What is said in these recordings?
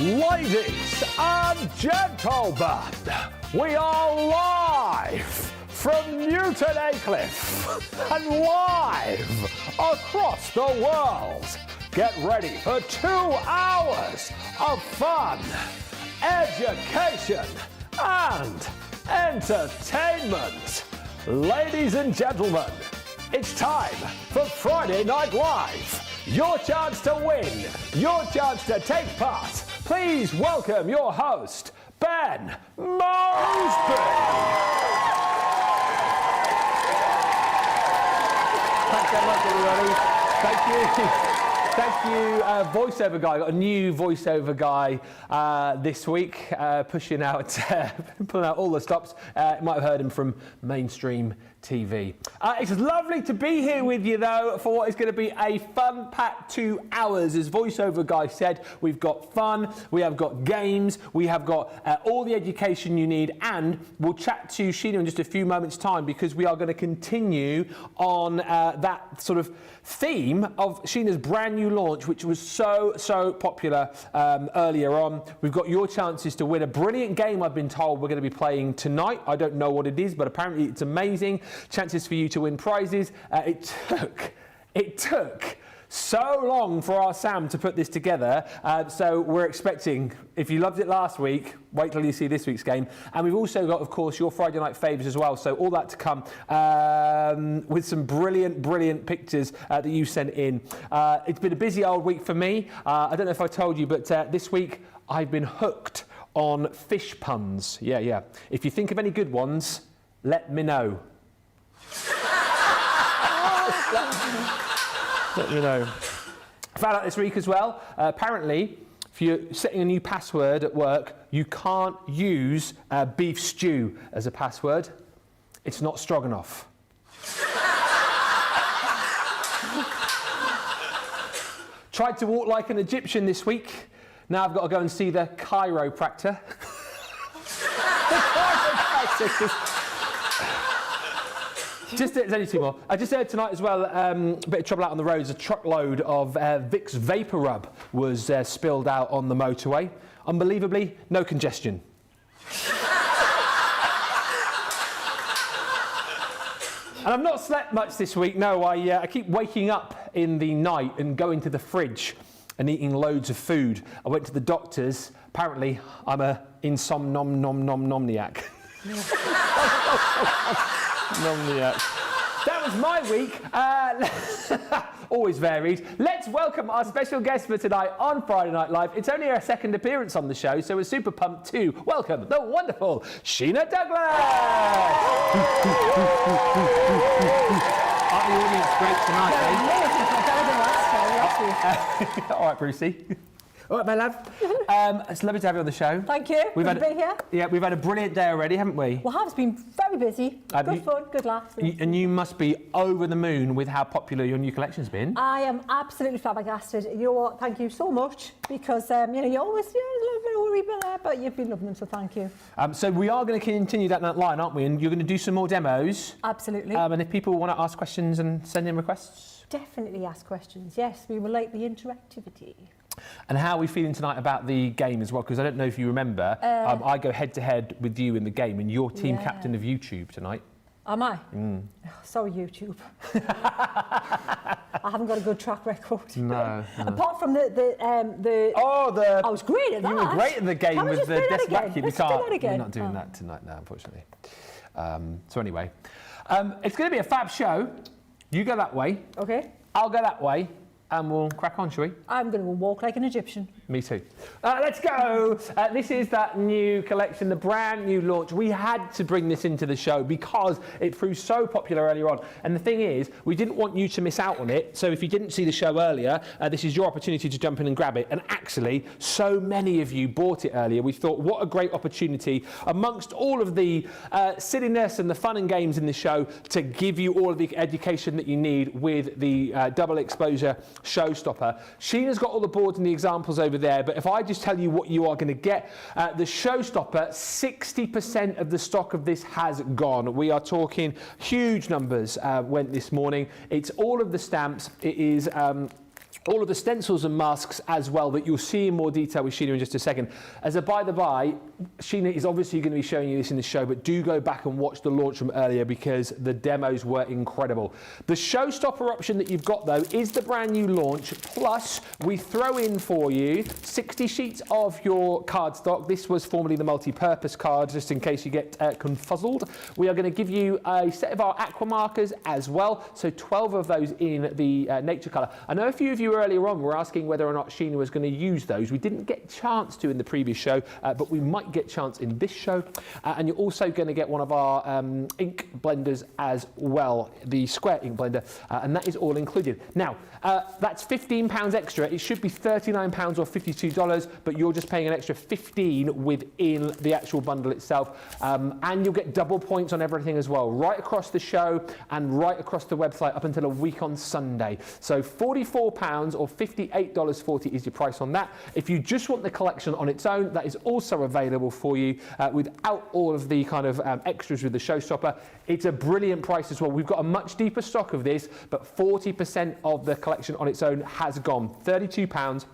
Ladies and gentlemen, we are live from Newton Aycliffe and live across the world. Get ready for 2 hours of fun, education and entertainment. Ladies and gentlemen, it's time for Friday Night Live. Your chance to win, your chance to take part. Please welcome your host, Ben Moseby. Thanks so much, everybody. Thank you. Thank you, voiceover guy. Got a new voiceover guy this week, pushing out, pulling out all the stops. You might have heard him from mainstream TV. It's lovely to be here with you, though, for what is going to be a fun-packed 2 hours. As voiceover guy said, we've got fun, we have got games, we have got all the education you need, and we'll chat to Sheena in just a few moments' time because we are going to continue on that sort of theme of Sheena's brand new launch, which was so popular earlier on. We've got your chances to win a brilliant game, I've been told, we're going to be playing tonight. I don't know what it is, but apparently it's amazing. Chances for you to win prizes. It took so long for our Sam to put this together, so we're expecting, if you loved it last week, wait till you see this week's game. And we've also got, of course, your Friday Night Faves as well, so all that to come with some brilliant pictures that you sent in. It's been a busy old week for me. I don't know if I told you, but this week I've been hooked on fish puns. Yeah. If you think of any good ones, let me know. Let me know. Found out this week as well, apparently, if you're setting a new password at work, you can't use beef stew as a password. It's not stroganoff. Tried to walk like an Egyptian this week. Now I've got to go and see the chiropractor. There's only 2 more. I just heard tonight as well, a bit of trouble out on the roads. A truckload of Vicks Vapor Rub was spilled out on the motorway. Unbelievably, no congestion. And I've not slept much this week, no. I keep waking up in the night and going to the fridge and eating loads of food. I went to the doctors. Apparently, I'm a insomnomniac. That was my week. Always varied. Let's welcome our special guest for tonight on Friday Night Live. It's only her second appearance on the show, so we're super pumped to welcome the wonderful Sheena Douglass. Aren't the audience great tonight, eh? All right, Brucey. All right, my love. It's lovely to have you on the show. Thank you. Good to be here. Yeah, we've had a brilliant day already, haven't we? We have. It's been very busy. Good fun, good laughs. And you must be over the moon with how popular your new collection's been. I am absolutely flabbergasted. You know what? Thank you so much because you always a little bit worried about that, but you've been loving them, so thank you. So we are going to continue that line, aren't we? And you're going to do some more demos. Absolutely. And if people want to ask questions and send in requests, definitely ask questions. Yes, we would like the interactivity. And how are we feeling tonight about the game as well? Because I don't know if you remember, I go head-to-head with you in the game, and you're team captain of YouTube tonight. Am I? Sorry, YouTube. I haven't got a good track record. No. Apart from the I was great at that. You were great at the game with the desk vacuum. We're not doing that tonight now, unfortunately. So anyway, it's going to be a fab show. You go that way. Okay. I'll go that way. And we'll crack on, shall we? I'm going to walk like an Egyptian. Me too. Let's go. This is that new collection, the brand new launch. We had to bring this into the show because it proved so popular earlier on. And the thing is, we didn't want you to miss out on it. So if you didn't see the show earlier, this is your opportunity to jump in and grab it. And actually, so many of you bought it earlier. We thought, what a great opportunity amongst all of the silliness and the fun and games in the show to give you all of the education that you need with the double exposure showstopper. Sheena's got all the boards and the examples over there, but if I just tell you what you are going to get, the showstopper, 60% of the stock of this has gone. We are talking huge numbers went this morning. It's all of the stamps. It is all of the stencils and masks as well that you'll see in more detail with Sheena in just a second. As a by the by, Sheena is obviously going to be showing you this in the show, but do go back and watch the launch from earlier because the demos were incredible. The showstopper option that you've got though is the brand new launch, plus we throw in for you 60 sheets of your cardstock. This was formerly the multi-purpose card, just in case you get confuzzled. We are going to give you a set of our aqua markers as well, so 12 of those in the nature colour. I know a few of you earlier on were asking whether or not Sheena was going to use those. We didn't get a chance to in the previous show, but we might get a chance in this show. And you're also going to get one of our ink blenders as well, the square ink blender, and that is all included. Now, that's £15 extra. It should be £39 or $52, but you're just paying an extra $15 within the actual bundle itself. And you'll get double points on everything as well, right across the show and right across the website up until a week on Sunday. So £44 or $58.40 is your price on that. If you just want the collection on its own, that is also available for you without all of the kind of extras with the showstopper. It's a brilliant price as well. We've got a much deeper stock of this, but 40% of the collection on its own has gone. £32.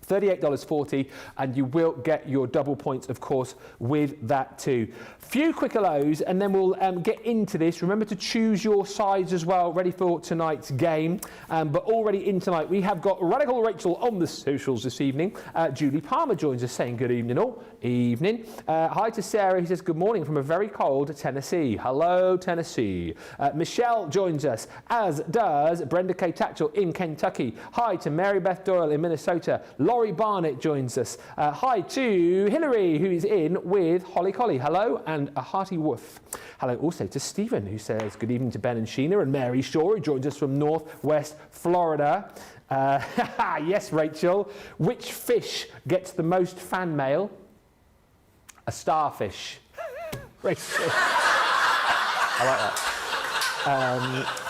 $38.40, and you will get your double points, of course, with that too. Few quick hellos, and then we'll get into this. Remember to choose your sides as well, ready for tonight's game. But already in tonight, we have got Radical Rachel on the socials this evening. Julie Palmer joins us saying good evening all. Evening. Hi to Sarah, who says good morning from a very cold Tennessee. Hello, Tennessee. Michelle joins us, as does Brenda K. Tatchell in Kentucky. Hi to Mary Beth Doyle in Minnesota. Laurie Barnett joins us. Hi to Hillary, who is in with Holly Collie. Hello, and a hearty woof. Hello also to Stephen, who says good evening to Ben and Sheena, and Mary Shaw, who joins us from Northwest Florida. Yes, Rachel. Which fish gets the most fan mail? A starfish. Rachel. I like that.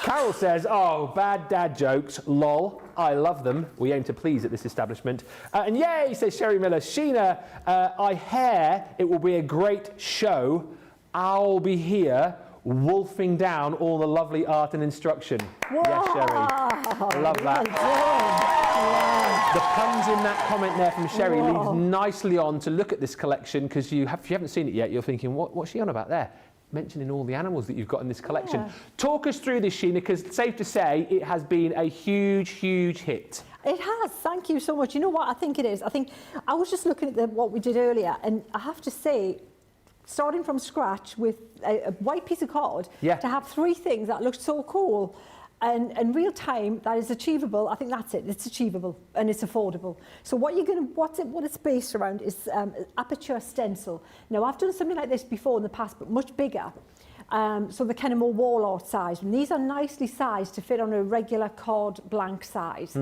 Carol says, oh, bad dad jokes, lol. I love them. We aim to please at this establishment. And yay, says Sherry Miller. Sheena, I hear it will be a great show. I'll be here wolfing down all the lovely art and instruction. Whoa. Yes, Sherry. Love that. The puns in that comment there from Sherry leads nicely on to look at this collection, because if you haven't seen it yet, you're thinking, what's she on about there? Mentioning all the animals that you've got in this collection. Yeah. Talk us through this, Sheena, because it's safe to say it has been a huge, huge hit. It has. Thank you so much. You know what I think it is? I think I was just looking at what we did earlier, and I have to say, starting from scratch with a white piece of card, to have three things that looked so cool and real time that is achievable, I think that's it. It's achievable and it's affordable. So what it's based around is aperture stencil. Now I've done something like this before in the past, but much bigger. So they're kind of more wall art size. And these are nicely sized to fit on a regular card blank size.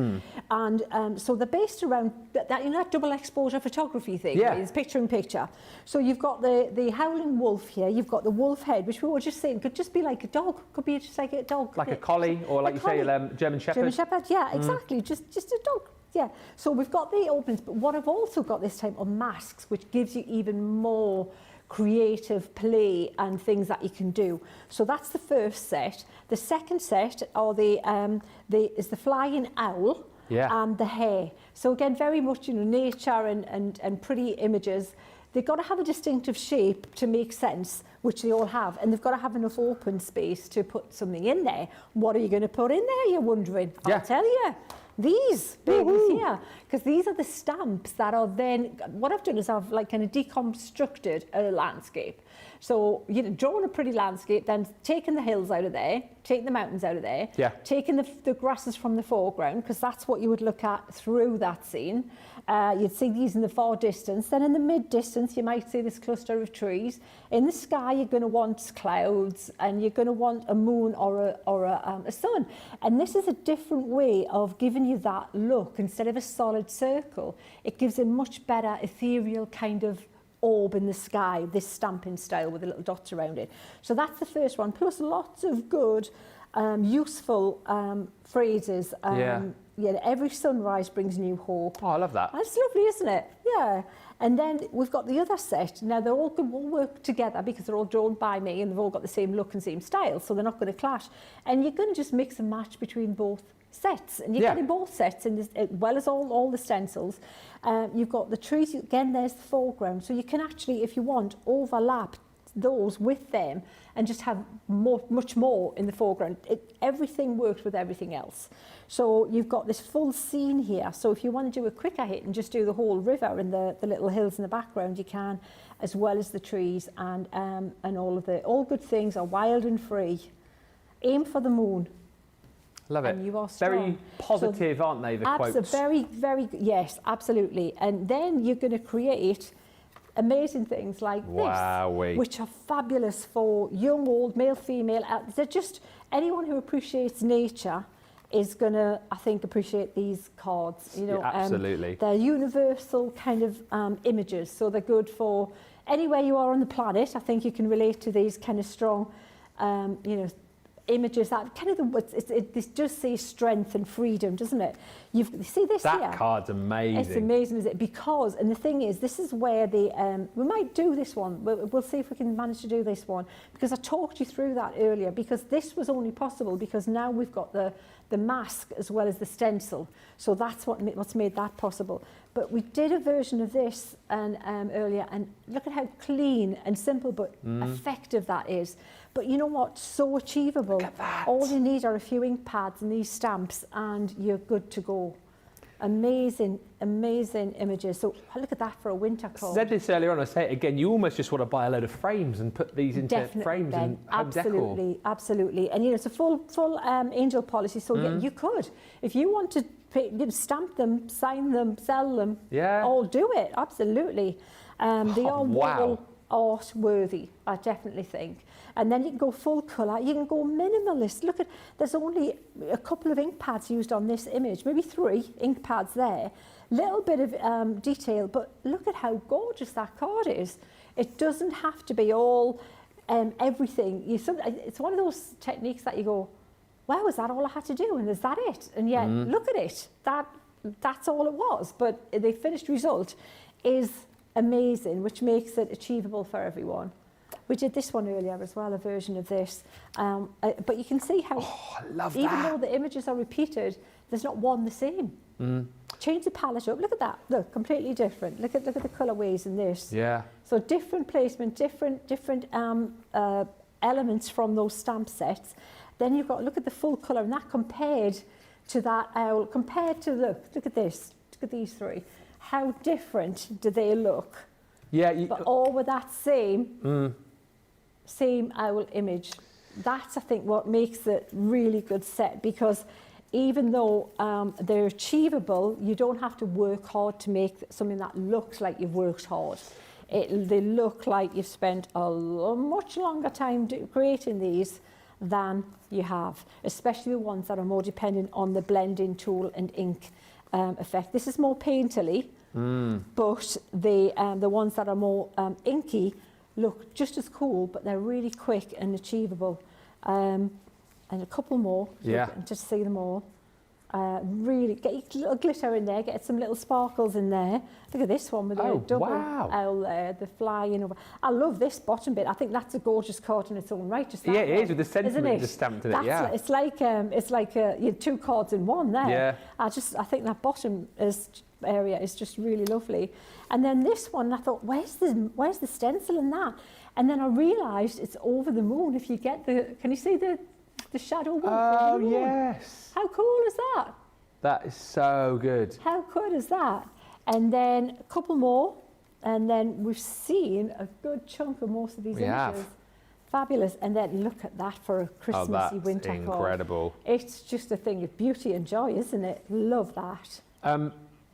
And so they're based around that, you know, that double exposure photography thing. Yeah. It's picture in picture. So you've got the howling wolf here. You've got the wolf head, which we were just saying could just be like a dog. Could be just like a dog. Like a collie, or like you say, German Shepherd. German Shepherd, yeah, exactly. Just a dog. Yeah. So we've got the openings, but what I've also got this time are masks, which gives you even more creative play and things that you can do. So that's the first set. The second set are is the flying owl and the hare. So again, very much, you know, nature and pretty images. They've got to have a distinctive shape to make sense, which they all have, and they've got to have enough open space to put something in there. What are you going to put in there, you're wondering? I'll tell you. These babies here, because these are the stamps that are then, what I've done is I've like kind of deconstructed a landscape. So, you know, drawing a pretty landscape, then taking the hills out of there, taking the mountains out of there, taking the grasses from the foreground, because that's what you would look at through that scene. You'd see these in the far distance. Then in the mid distance, you might see this cluster of trees. In the sky, you're going to want clouds, and you're going to want a moon or a sun. And this is a different way of giving you that look. Instead of a solid circle, it gives a much better ethereal kind of orb in the sky, this stamping style with the little dots around it. So that's the first one, plus lots of good useful phrases. Yeah, every sunrise brings new hope. Oh, I love that. That's lovely, isn't it? Yeah. And then we've got the other set. Now, they're all going to work together because they're all drawn by me and they've all got the same look and same style, so they're not going to clash. And you're going to just mix and match between both sets. And you're getting both sets, and as well as all the stencils. You've got the trees. Again, there's the foreground. So you can actually, if you want, overlap those with them and just have much more in the foreground. Everything works with everything else. So you've got this full scene here. So if you want to do a quicker hit and just do the whole river and the little hills in the background, you can, as well as the trees and all good things are wild and free. Aim for the moon. Love it. And you are strong. Very positive, so, aren't they, the quotes? Very, very, yes, absolutely. And then you're going to create amazing things like this, which are fabulous for young, old, male, female. They're just, anyone who appreciates nature is going to, I think, appreciate these cards. You know, yeah, absolutely. They're universal kind of images, so they're good for anywhere you are on the planet. I think you can relate to these kind of strong, you know, images that kind of this does say strength and freedom, doesn't it? You see this here? That card's amazing. It's amazing, is it? Because, and the thing is, this is where the we might do this one. We'll see if we can manage to do this one, because I talked you through that earlier. Because this was only possible because now we've got the mask as well as the stencil. So that's what's made that possible. But we did a version of this earlier, and look at how clean and simple but effective that is. But you know what? So achievable. Look at that. All you need are a few ink pads and these stamps, and you're good to go. Amazing, amazing images. So look at that for a winter card. I said this earlier on, I say it again, you almost just want to buy a load of frames and put these into frames and home absolutely, decor. Absolutely. And you know, it's a full angel policy, so you could. If you want to stamp them, sign them, sell them, all do it, absolutely. They are wall art worthy, I definitely think. And then you can go full colour, you can go minimalist. Look at, there's only a couple of ink pads used on this image, maybe 3 ink pads there. Little bit of detail, but look at how gorgeous that card is. It doesn't have to be all everything. It's one of those techniques that you go, wow, is that all I had to do? And is that it? And yet, look at it. That's all it was. But the finished result is amazing, which makes it achievable for everyone. We did this one earlier as well, a version of this. But you can see how, I love even though the images are repeated, there's not one the same. Change the palette up. Look at that. Look, completely different. Look at the colorways in this. Yeah. So different placement, different elements from those stamp sets. Then you've got, look at the full color, and that compared to that owl, compared to, look at this. Look at these 3. How different do they look? Yeah. But all with that same owl image. That's, I think, what makes it really good set, because even though they're achievable, you don't have to work hard to make something that looks like you've worked hard. They look like you've spent a much longer time creating these than you have, especially the ones that are more dependent on the blending tool and ink effect. This is more painterly, but the ones that are more inky look just as cool, but they're really quick and achievable. And a couple more, just see them all. Really get your little glitter in there, get some little sparkles in there. Look at this one with the double owl there, the flying over. I love this bottom bit. I think that's a gorgeous card in its own right. Just that it is, with the sentiment just stamped in it. Yeah, it's like you know, 2 cards in one there. Yeah. I think that bottom area is just really lovely. And then this one, I thought, where's the stencil in that? And then I realised it's over the moon. If you get can you see the shadow wolf? Oh, yes. How cool is that? That is so good. How good is that? And then a couple more, and then we've seen a good chunk of most of these images. Have. Fabulous. And then look at that for a Christmassy winter card. Incredible. It's just a thing of beauty and joy, isn't it? Love that.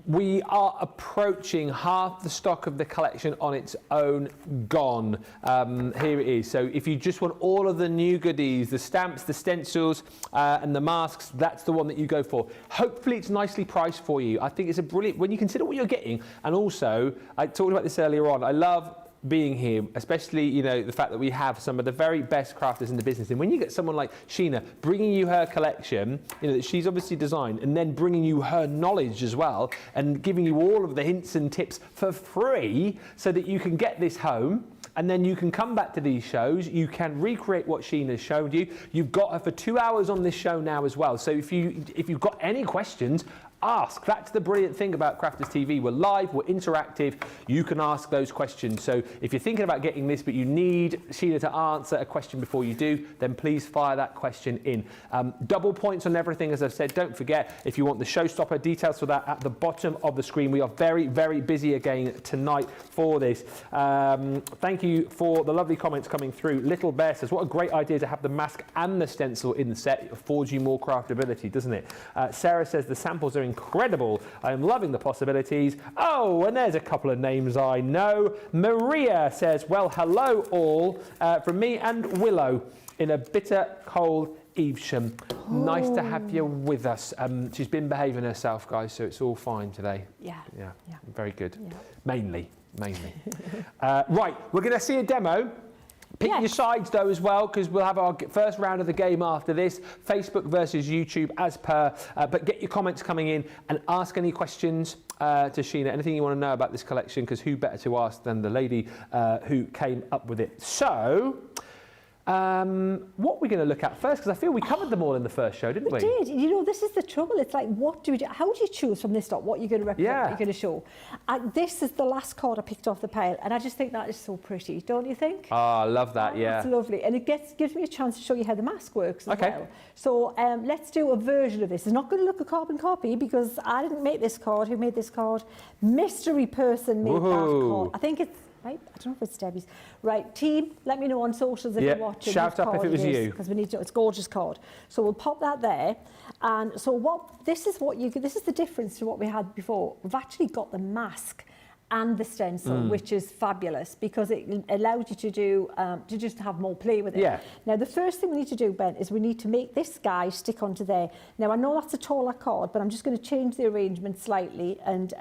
We are approaching half the stock of the collection on its own gone. Here it is. So if you just want all of the new goodies, the stamps, the stencils, and the masks, that's the one that you go for. Hopefully it's nicely priced for you. I think it's a brilliant, when you consider what you're getting, and also, I talked about this earlier on, I love being here, especially, you know, the fact that we have some of the very best crafters in the business. And when you get someone like Sheena bringing you her collection, you know, that she's obviously designed, and then bringing you her knowledge as well, and giving you all of the hints and tips for free so that you can get this home. And then you can come back to these shows, you can recreate what Sheena's showed you. You've got her for 2 hours on this show now as well. So if you've got any questions, ask. That's the brilliant thing about Crafters TV. We're live, we're interactive. You can ask those questions. So if you're thinking about getting this, but you need Sheena to answer a question before you do, then please fire that question in. Double points on everything, as I've said. Don't forget, if you want the showstopper, details for that at the bottom of the screen. We are very, very busy again tonight for this. Thank you for the lovely comments coming through. Little Bear says, what a great idea to have the mask and the stencil in the set. It affords you more craftability, doesn't it? Sarah says, the samples are incredible. I am loving the possibilities. Oh, and there's a couple of names I know. Maria says, well, hello all from me and Willow in a bitter cold Evesham. Nice to have you with us. She's been behaving herself, guys, so it's all fine today. Yeah. Very good. Yeah. Mainly. Right, we're going to see a demo. Pick your sides though as well, because we'll have our first round of the game after this. Facebook versus YouTube as per. But get your comments coming in and ask any questions to Sheena. Anything you want to know about this collection, because who better to ask than the lady who came up with it. So, what we're going to look at first, because I feel we covered them all in the first show, didn't we? We did. You know, this is the trouble. It's like, what do we do? How do you choose from this lot what you're going to represent, what you're going to show? This is the last card I picked off the pile, and I just think that is so pretty, don't you think? Oh, I love that, yeah. It's lovely, and it gives me a chance to show you how the mask works as well. So let's do a version of this. It's not going to look a carbon copy, because I didn't make this card. Who made this card? Mystery person made that card. I think it's... Right, I don't know if it's Debbie's. Right, team, let me know on socials if you're watching. Shout up if it was you. Because we need to know, it's a gorgeous card. So we'll pop that there. And so this is the difference to what we had before. We've actually got the mask and the stencil, which is fabulous, because it allows you to do to just have more play with it. Yeah. Now the first thing we need to do, Ben, is we need to make this guy stick onto there. Now I know that's a taller card, but I'm just going to change the arrangement slightly and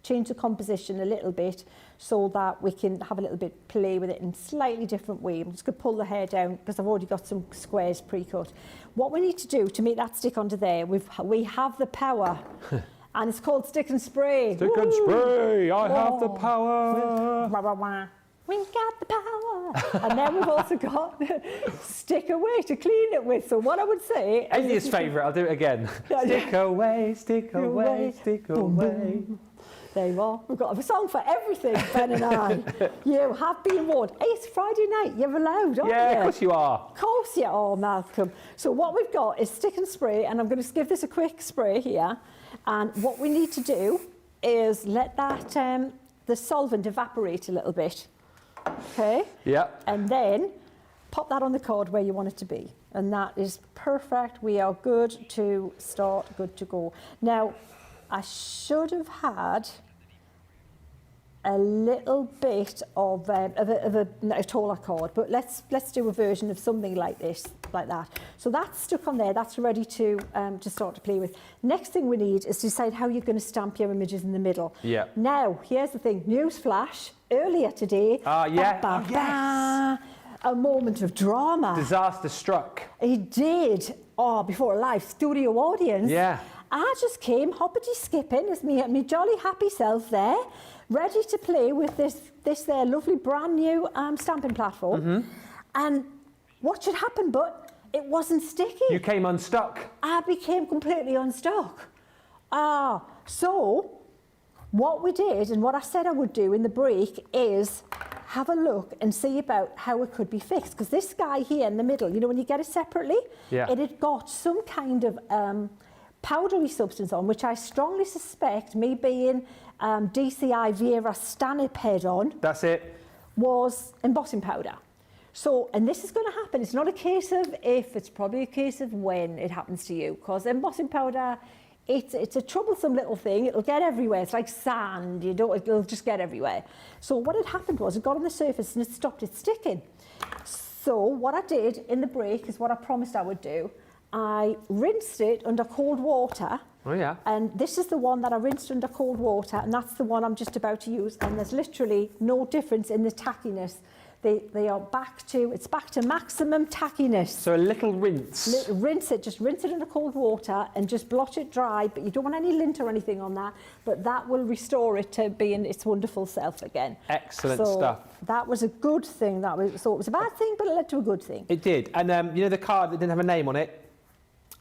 change the composition a little bit so that we can have a little bit play with it in a slightly different way. I'm just going to pull the hair down because I've already got some squares pre-cut. What we need to do to make that stick onto there, we have the power. And it's called stick and spray. Stick and spray, I have the power. We got the power. And then we've also got stick away to clean it with. So what I would say... Amy's favourite, I'll do it again. Stick away, stick away, stick away. There you are. We've got a song for everything, Ben and I. You have been warned. Hey, it's Friday night. You're allowed, aren't you? Yeah, of course you are. Of course you are, Malcolm. So what we've got is stick and spray, and I'm going to give this a quick spray here. And what we need to do is let that the solvent evaporate a little bit. Okay? Yeah. And then pop that on the card where you want it to be. And that is perfect. We are good to start, good to go. Now, I should have had a little bit of a taller card, but let's do a version of something like this, like that. So that's stuck on there. That's ready to start to play with. Next thing we need is to decide how you're going to stamp your images in the middle. Yeah. Now, here's the thing. News flash earlier today. Yes. A moment of drama. Disaster struck. He did. Oh, before a live studio audience. Yeah. I just came hoppity skipping as me jolly happy self there, ready to play with this there lovely brand new stamping platform. And what should happen, but it wasn't sticky. You came unstuck. I became completely unstuck. So what we did, and what I said I would do in the break, is have a look and see about how it could be fixed. Because this guy here in the middle, you know, when you get it separately, it had got some kind of powdery substance on, which I strongly suspect, me being DCI Vera Stanip head on, that's it, was embossing powder. So, and this is going to happen. It's not a case of if, it's probably a case of when it happens to you. Because embossing powder, it's a troublesome little thing. It'll get everywhere. It's like sand. It'll just get everywhere. So what had happened was it got on the surface and it stopped it sticking. So what I did in the break is what I promised I would do. I rinsed it under cold water Oh, yeah. And this is the one that I rinsed under cold water, and that's the one I'm just about to use. And there's literally no difference in the tackiness. They are back to maximum tackiness. So a little rinse. Rinse it, just rinse it in the cold water and just blot it dry, but you don't want any lint or anything on that, but that will restore it to being its wonderful self again. Excellent stuff. That was a good thing. So it was a bad thing, but it led to a good thing. It did. And you know the card that didn't have a name on it?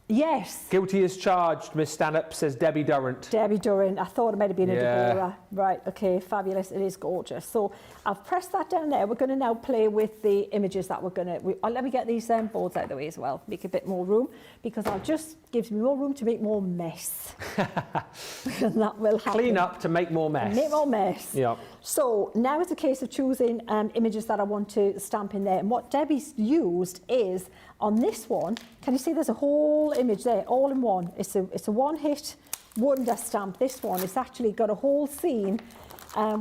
Yes. Guilty as charged, Miss Stanhope, says Debbie Durrant. Debbie Durrant. I thought it might have been a Yeah. Deborah. Right, okay, fabulous. It is gorgeous. So I've pressed that down there. We're going to now play with the images that we're going to... let me get these boards out of the way as well, make a bit more room, because that just gives me more room to make more mess. And that will happen. Clean up to make more mess. Make more mess. Yeah. So now it's a case of choosing images that I want to stamp in there. And what Debbie's used is, on this one, can you see there's a whole image there, all in one. It's a one-hit wonder stamp. This one, it's actually got a whole scene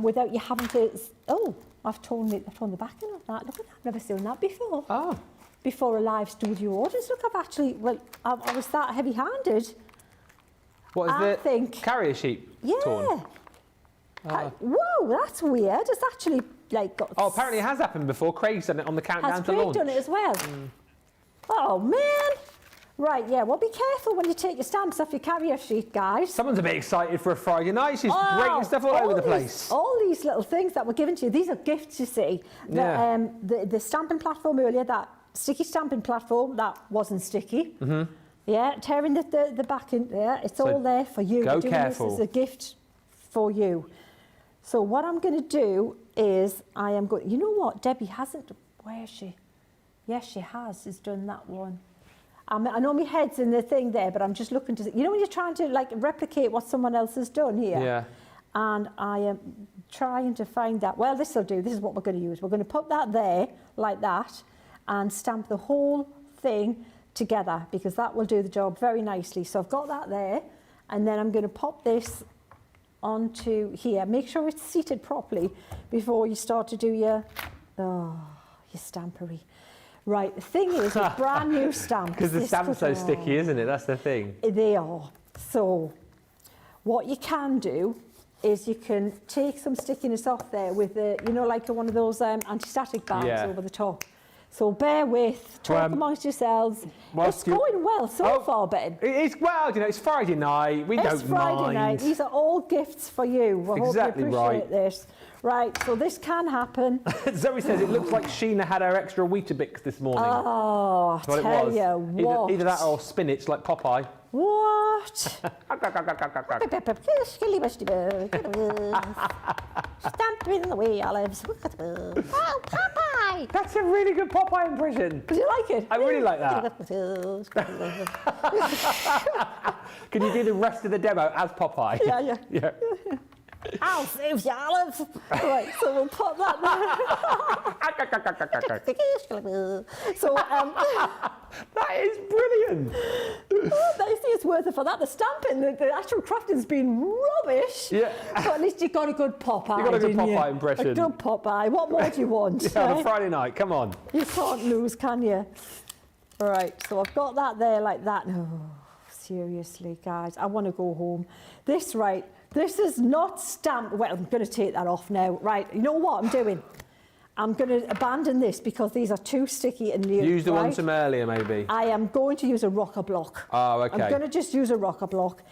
without you having to... Oh, I've torn the backing of that. Look at that, I've never seen that before. Oh. Before a live studio audience. Look, I've actually... Well, I was that heavy-handed. What is I the think... carrier sheet Yeah. torn? Whoa, that's weird. It's actually like got... Oh, apparently it has happened before. Craig's done it on the countdown Has to Craig launch. done it as well? Oh, man. Right, yeah, well, be careful when you take your stamps off your carrier sheet, guys. Someone's a bit excited for a Friday night. She's breaking stuff all over the place. All these little things that were given to you, these are gifts, you see. Yeah. The stamping platform earlier, that sticky stamping platform, that wasn't sticky. Mm-hmm. Yeah, tearing the back in there, it's all there for you. Go Doing careful. This is a gift for you. So what I'm going to do is I am going... You know what? Debbie hasn't... Where is she? Yes, she has. She's done that one. I know my head's in the thing there, but I'm just looking to... You know when you're trying to like replicate what someone else has done here? Yeah. And I am trying to find that. Well, this will do. This is what we're going to use. We're going to put that there like that and stamp the whole thing together, because that will do the job very nicely. So I've got that there, and then I'm going to pop this onto here. Make sure it's seated properly before you start to do your stampery. Right, the thing is, a brand new stamp. Because the stamp's so sticky, isn't it? That's the thing. They are. So what you can do is you can take some stickiness off there with the, you know, like one of those anti-static bands over the top. So bear with, talk amongst yourselves. It's going well so far, Ben. It's, well, you know, it's Friday night. We don't mind. It's Friday night. These are all gifts for you. We hope you appreciate this. Right, so this can happen. Zoe says it looks like Sheena had her extra Weetabix this morning. Oh, I tell you what. Either that or spinach like Popeye. What? Stamping away, olives. Oh, Popeye! That's a really good Popeye impression. Did you like it? I really like that. Can you do the rest of the demo as Popeye? Yeah. I'll save you, olives. Right, so we'll put that there. So, that is brilliant. They see it's worth it for that. The stamping, the actual crafting's been rubbish. Yeah. But at least you got a good Popeye. You got a good Popeye impression. A good Popeye. What more do you want? On a Friday night, come on. You can't lose, can you? All right, so I've got that there like that. Oh, seriously, guys, I want to go home. This is not stamped. Well, I'm going to take that off now. Right, you know what I'm doing? I'm going to abandon this because these are too sticky and new. Use the one from earlier, maybe. I am going to use a rocker block. Oh, okay. I'm going to just use a rocker block.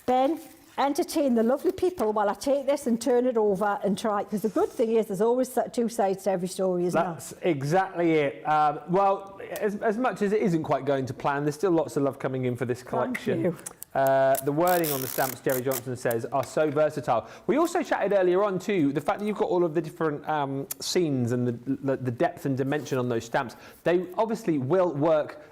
Ben, entertain the lovely people while I take this and turn it over and try. Because the good thing is there's always two sides to every story, isn't there? That's exactly it. Well, as much as it isn't quite going to plan, there's still lots of love coming in for this collection. Thank you. The wording on the stamps, Jerry Johnson says, are so versatile. We also chatted earlier on too, the fact that you've got all of the different scenes and the depth and dimension on those stamps. They obviously will work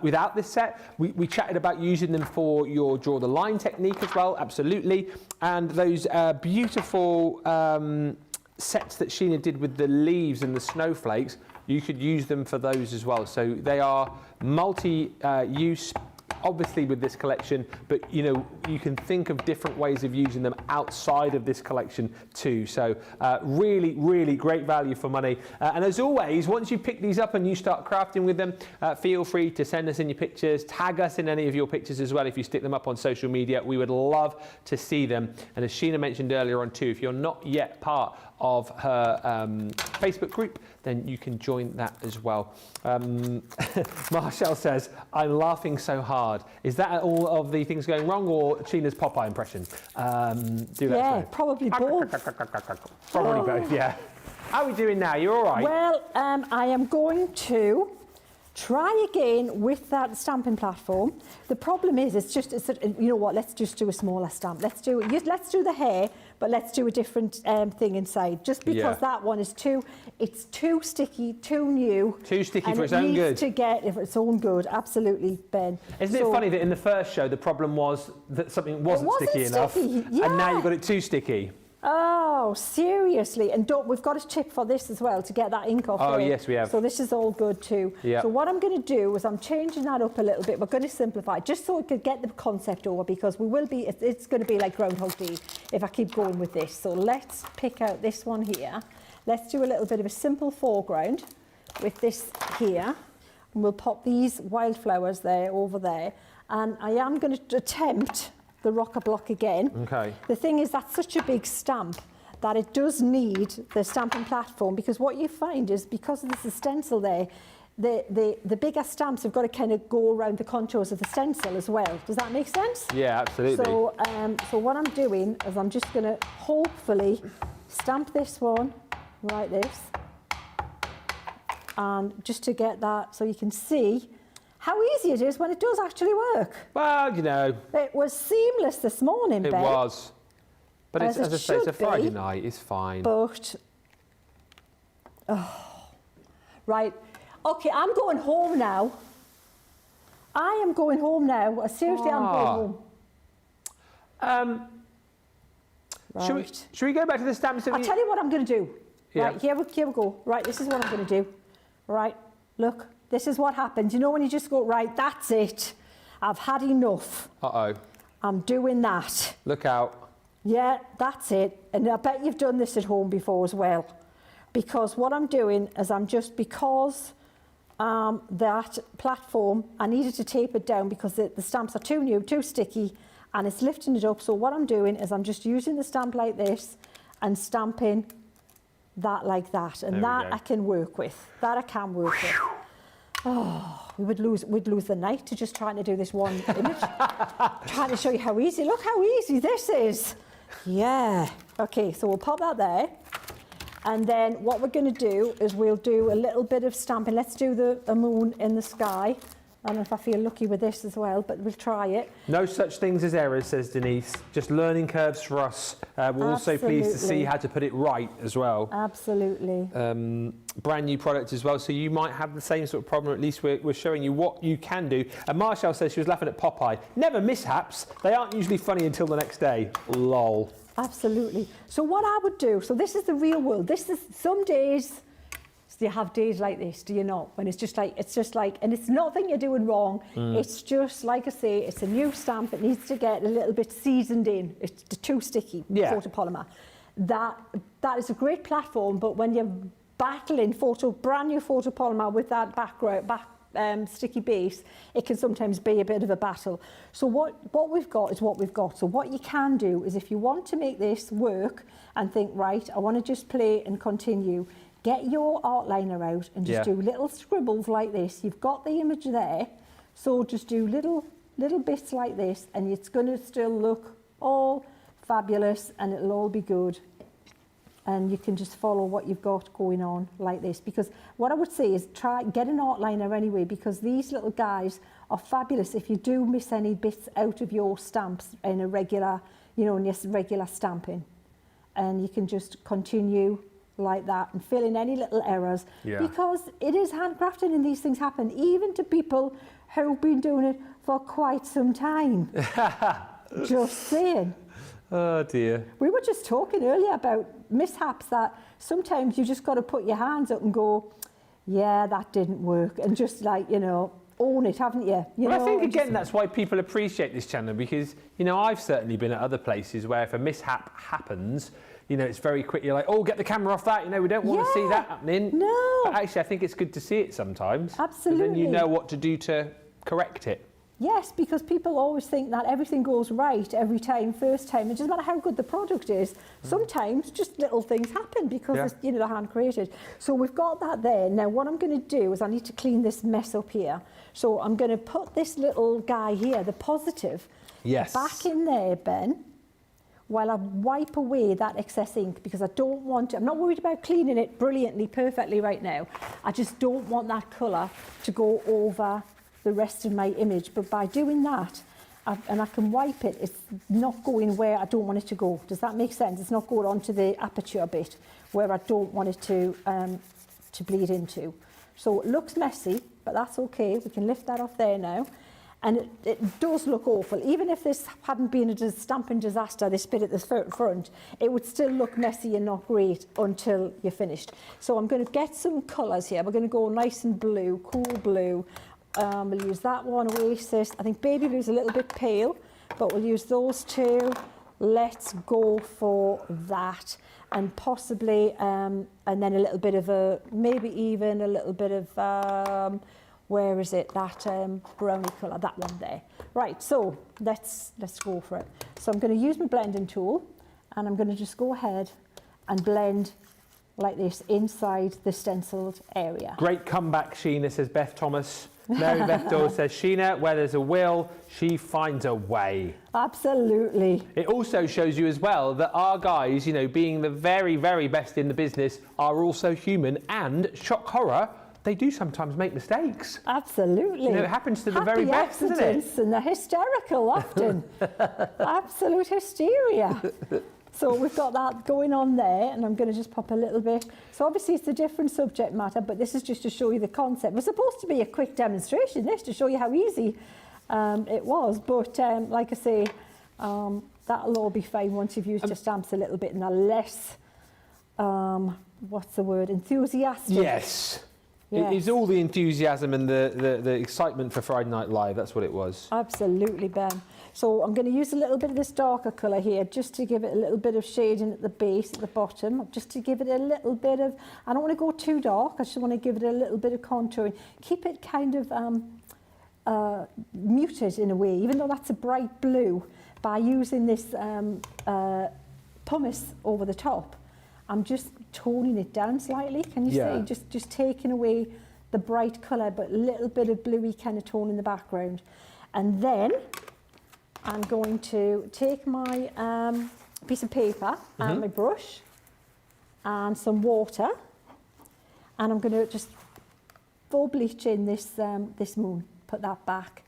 without this set. We chatted about using them for your draw the line technique as well, absolutely. And those beautiful sets that Sheena did with the leaves and the snowflakes, you could use them for those as well. So they are multi-use obviously with this collection, but you know, you can think of different ways of using them outside of this collection too. So really, really great value for money. And as always, once you pick these up and you start crafting with them, feel free to send us in your pictures, tag us in any of your pictures as well if you stick them up on social media. We would love to see them. And as Sheena mentioned earlier on too, if you're not yet part of her Facebook group, then you can join that as well. Marshall says, I'm laughing so hard. Is that all of the things going wrong, or Sheena's Popeye impression? Do that. Yeah, probably both. Probably both, yeah. How are we doing now? You're all right? Well, I am going to try again with that stamping platform. The problem is, you know what? Let's just do a smaller stamp. Let's do the hair, but let's do a different thing inside. Just because that one is it's too sticky, too new. Too sticky for its own good. It needs to get its own good. Absolutely, Ben. Isn't it funny that in the first show the problem was that something wasn't sticky enough, yeah. and now you've got it too sticky? Oh, seriously. And we've got a tip for this as well to get that ink off there. Oh, yes, we have. So this is all good too. Yeah. So what I'm going to do is I'm changing that up a little bit. We're going to simplify it just so we could get the concept over, because it's going to be like Groundhog Day if I keep going with this. So let's pick out this one here. Let's do a little bit of a simple foreground with this here. And we'll pop these wildflowers there over there. And I am going to attempt the rocker block again. Okay. The thing is, that's such a big stamp that it does need the stamping platform, because what you find is, because of this stencil there, the bigger stamps have got to kind of go around the contours of the stencil as well. Does that make sense? Yeah, absolutely. So, so what I'm doing is I'm just going to hopefully stamp this one like this, and just to get that so you can see how easy it is when it does actually work. Well, you know. It was seamless this morning, Ben. It was. But as I say, it's a Friday night, it's fine. But, right. Okay, I'm going home now. I am going home now. Seriously, I'm going home. Right. Should we go back to the stamps? I'll tell you what I'm going to do. Yeah. Right, here we go. Right, this is what I'm going to do. Right, look. This is what happens. You know when you just go, right, that's it. I've had enough. Uh-oh. I'm doing that. Look out. Yeah, that's it. And I bet you've done this at home before as well. Because what I'm doing is because that platform, I needed to tape it down because the stamps are too new, too sticky, and it's lifting it up. So what I'm doing is I'm just using the stamp like this and stamping that like that. And that I can work with. That I can work with. Oh, we'd lose the night to just trying to do this one image. Trying to show you how easy. Look how easy this is. Yeah. Okay, so we'll pop that there. And then what we're going to do is we'll do a little bit of stamping. Let's do a moon in the sky. I don't know if I feel lucky with this as well, but we'll try it. No such things as errors, says Denise. Just learning curves for us. We're also pleased to see how to put it right as well. Absolutely. Brand new product as well, so you might have the same sort of problem. At least we're showing you what you can do. And Marshall says she was laughing at Popeye. Never mishaps. They aren't usually funny until the next day. Lol. Absolutely. So what I would do, so this is the real world. This is some days. Do you have days like this, do you not? When it's just like, and it's nothing you're doing wrong. It's just, like I say, it's a new stamp. It needs to get a little bit seasoned in. It's too sticky, photopolymer. That is a great platform, but when you're battling brand new photopolymer with that sticky base, it can sometimes be a bit of a battle. So what we've got is what we've got. So what you can do is, if you want to make this work and think, right, I want to just play and continue, get your art liner out and just do little scribbles like this. You've got the image there, so just do little bits like this, and it's going to still look all fabulous, and it'll all be good. And you can just follow what you've got going on like this. Because what I would say is get an art liner anyway, because these little guys are fabulous if you do miss any bits out of your stamps in a regular, in your regular stamping. And you can just continue like that and fill in any little errors, because it is handcrafted and these things happen even to people who've been doing it for quite some time. Just saying. Oh dear. We were just talking earlier about mishaps, that sometimes you just got to put your hands up and go, yeah, that didn't work, and just like, own it, haven't you? Well, I think, again, that's why people appreciate this channel, because, you know, I've certainly been at other places where if a mishap happens, you know, it's very quick. You're like, oh, get the camera off that. You know, we don't want to see that happening. No. But actually, I think it's good to see it sometimes. Absolutely. Then you know what to do to correct it. Yes, because people always think that everything goes right every time, first time. It doesn't matter how good the product is. Sometimes just little things happen because it's, you know, they're hand created. So we've got that there. Now what I'm going to do is I need to clean this mess up here. So I'm going to put this little guy here, the positive, back in there, Ben, while I wipe away that excess ink, because I don't want to, I'm not worried about cleaning it brilliantly, perfectly right now. I just don't want that colour to go over the rest of my image. But by doing that, and I can wipe it, it's not going where I don't want it to go. Does that make sense? It's not going onto the aperture bit where I don't want it to bleed into. So it looks messy, but that's okay. We can lift that off there now. And it does look awful. Even if this hadn't been a stamping disaster, this bit at the front, it would still look messy and not great until you're finished. So I'm going to get some colours here. We're going to go nice and blue, cool blue. We'll use that one, Oasis. I think Baby Blue's a little bit pale, but we'll use those two. Let's go for that. And possibly, and then a little bit of a, maybe even a little bit of, where is it? That brownie colour, that one there. Right, so let's go for it. So I'm going to use my blending tool, and I'm going to just go ahead and blend like this inside the stenciled area. Great comeback, Sheena, says Beth Thomas. Mary Beth Dawes says, Sheena, where there's a will, she finds a way. Absolutely. It also shows you as well that our guys, you know, being the very, very best in the business, are also human, and shock horror, they do sometimes make mistakes. Absolutely. You know, it happens to the very best, doesn't it? And they're hysterical often. Absolute hysteria. So we've got that going on there, and I'm going to just pop a little bit. So obviously it's a different subject matter, but this is just to show you the concept. It's supposed to be a quick demonstration, this, to show you how easy it was. But like I say, that'll all be fine once you've used your stamps a little bit and are less, what's the word, enthusiastic. Yes. It is all the enthusiasm and the excitement for Friday Night Live. That's what it was. Absolutely, Ben. So I'm going to use a little bit of this darker colour here just to give it a little bit of shading at the base, at the bottom, just to give it a little bit of, I don't want to go too dark, I just want to give it a little bit of contouring. Keep it kind of muted in a way, even though that's a bright blue. By using this pumice over the top, I'm just toning it down slightly. Can you see? Just taking away the bright colour, but a little bit of bluey kind of tone in the background. And then I'm going to take my piece of paper and my brush and some water, and I'm going to just full bleach in this this moon. Put that back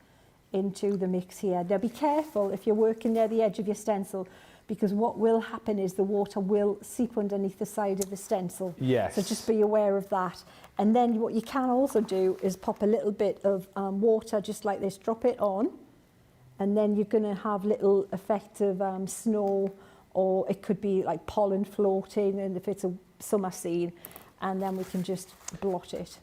into the mix here. Now be careful if you're working near the edge of your stencil, because what will happen is the water will seep underneath the side of the stencil. Yes. So just be aware of that. And then what you can also do is pop a little bit of water just like this, drop it on, and then you're going to have little effects of snow, or it could be like pollen floating, and if it's a summer scene, and then we can just blot it.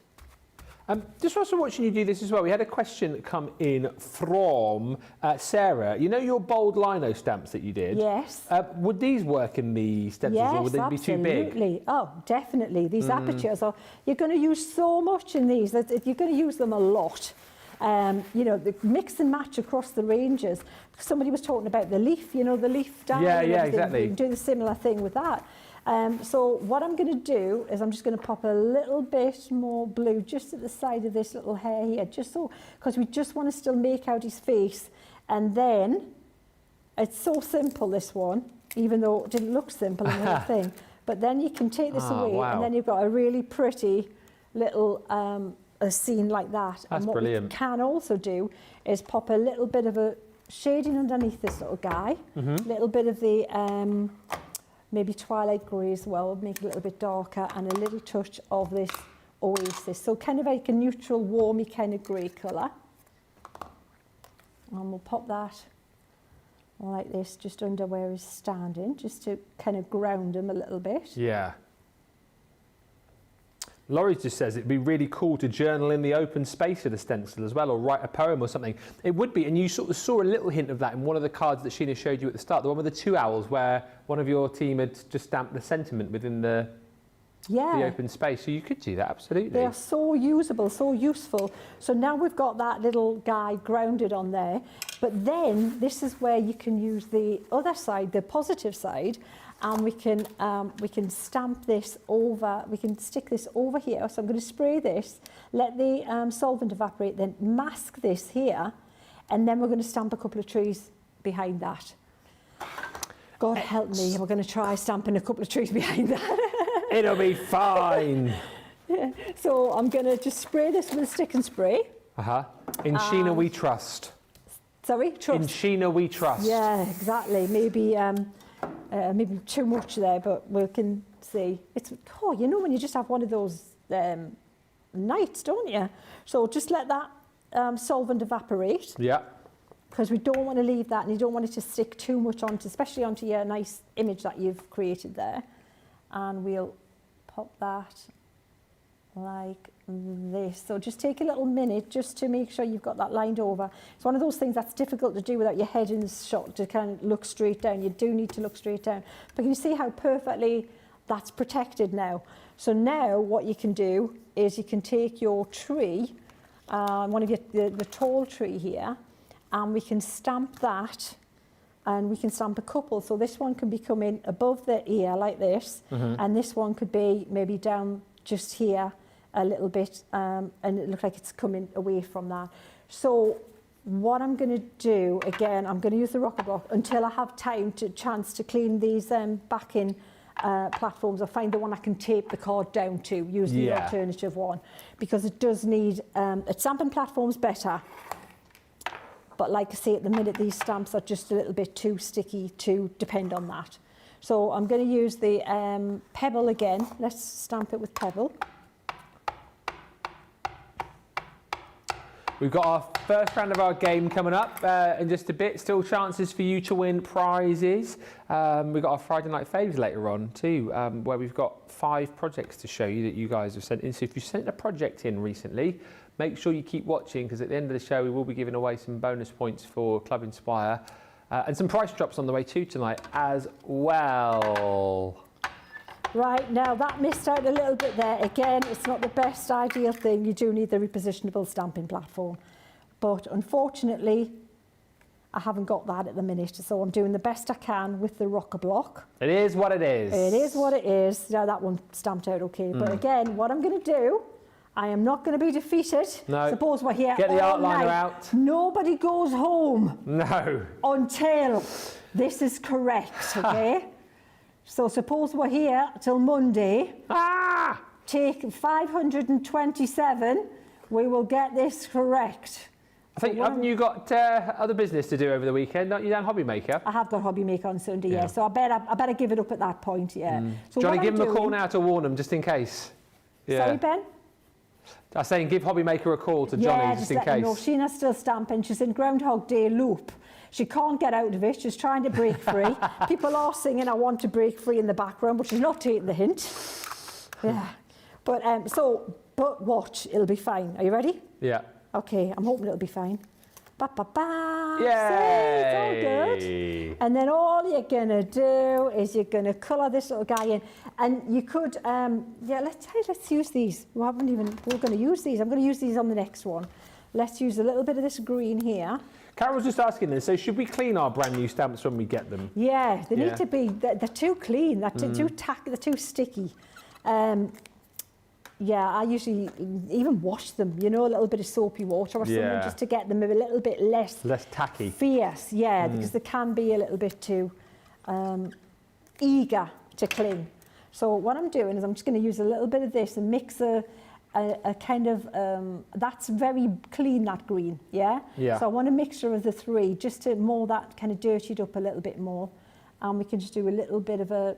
Just whilst we're watching you do this as well, we had a question come in from Sarah. You know your bold lino stamps that you did? Yes. Would these work in the stencils, or would they be too big? Absolutely. Oh, definitely. These apertures are, you're going to use so much in these, that you're going to use them a lot. You know, the mix and match across the ranges. Somebody was talking about the leaf, you know, the leaf down. Yeah, exactly. You can do the similar thing with that. So what I'm going to do is I'm just going to pop a little bit more blue just at the side of this little hair here, just so, because we just want to still make out his face. And then, it's so simple, this one, even though it didn't look simple in the whole thing. But then you can take this away, and then you've got a really pretty little a scene like that. That's and what brilliant. we can also do is pop a little bit of a shading underneath this little guy, a little bit of the maybe twilight grey as well, make it a little bit darker, and a little touch of this Oasis. So kind of like a neutral, warmy kind of grey colour. And we'll pop that like this, just under where he's standing, just to kind of ground him a little bit. Yeah. Laurie just says it'd be really cool to journal in the open space of the stencil as well, or write a poem or something. It would be, and you sort of saw a little hint of that in one of the cards that Sheena showed you at the start, the one with the 2 owls, where one of your team had just stamped the sentiment within the open space. So you could do that, absolutely. They are so usable, so useful. So now we've got that little guy grounded on there, but then this is where you can use the other side, the positive side, and we can stamp this over, we can stick this over here. So I'm going to spray this, let the solvent evaporate, then mask this here, and then we're going to stamp a couple of trees behind that. God help me, we're going to try stamping a couple of trees behind that. It'll be fine. So I'm going to just spray this with a stick and spray. In Sheena we trust. Sorry, trust. In Sheena we trust. Yeah, exactly. Maybe maybe too much there, but we can see. It's, you know when you just have one of those nights, don't you? So just let that solvent evaporate. Yeah. Because we don't want to leave that, and you don't want it to stick too much onto, especially onto your nice image that you've created there. And we'll pop that like this. So just take a little minute just to make sure you've got that lined over. It's one of those things that's difficult to do without your head in the shot, to kind of look straight down. You do need to look straight down. But can you see how perfectly that's protected now? So now what you can do is you can take your tree, one of your, the tall tree here, and we can stamp that, and we can stamp a couple. So this one can be coming above the ear like this, and this one could be maybe down just here a little bit, and it looks like it's coming away from that. So what I'm going to do, again, I'm going to use the rocker block until I have chance to clean these backing platforms. I'll find the one I can tape the card down to, use the alternative one, because it does need, stamping platforms better. But like I say, at the minute, these stamps are just a little bit too sticky to depend on that. So I'm going to use the pebble again. Let's stamp it with pebble. We've got our first round of our game coming up in just a bit. Still chances for you to win prizes. We've got our Friday Night Faves later on too, where we've got 5 projects to show you that you guys have sent in. So if you sent a project in recently, make sure you keep watching, because at the end of the show we will be giving away some bonus points for Club Inspire and some price drops on the way too tonight as well. Right, now that missed out a little bit there. Again, it's not the best ideal thing. You do need the repositionable stamping platform. But unfortunately, I haven't got that at the minute. So I'm doing the best I can with the rocker block. It is what it is. It is what it is. Now that one stamped out okay. But again, what I'm going to do, I am not going to be defeated. No. Suppose we're here Get the all outliner night. out. Nobody goes home. No. Until this is correct, okay? So suppose we're here till Monday. Take 527. We will get this correct. I think, haven't you got other business to do over the weekend? Aren't you down Hobby Maker? I have got Hobby Maker on Sunday, yeah. So I better give it up at that point, yeah. So Johnny, give him a call now to warn them, just in case. Yeah. Sorry, Ben? I was saying, give Hobby Maker a call to Johnny, just in case. No, Sheena's still stamping. She's in Groundhog Day loop. She can't get out of it. She's trying to break free. People are singing, I want to break free in the background, but she's not taking the hint. Yeah. But, but watch, it'll be fine. Are you ready? Yeah. Okay, I'm hoping it'll be fine. Ba-ba-ba. Yay! See, it's all good. And then all you're going to do is you're going to colour this little guy in. And you could, let's use these. We're going to use these. I'm going to use these on the next one. Let's use a little bit of this green here. Carol's just asking this, so should we clean our brand new stamps when we get them? Yeah, they need to be, they're too clean, they're too they're too sticky. Yeah, I usually even wash them, you know, a little bit of soapy water or something, just to get them a little bit less tacky. Fierce, yeah, because they can be a little bit too eager to cling. So what I'm doing is I'm just going to use a little bit of this and mix a kind of, that's very clean, that green, yeah? Yeah. So I want a mixture of the 3 just to more that kind of dirty it up a little bit more. And we can just do a little bit of a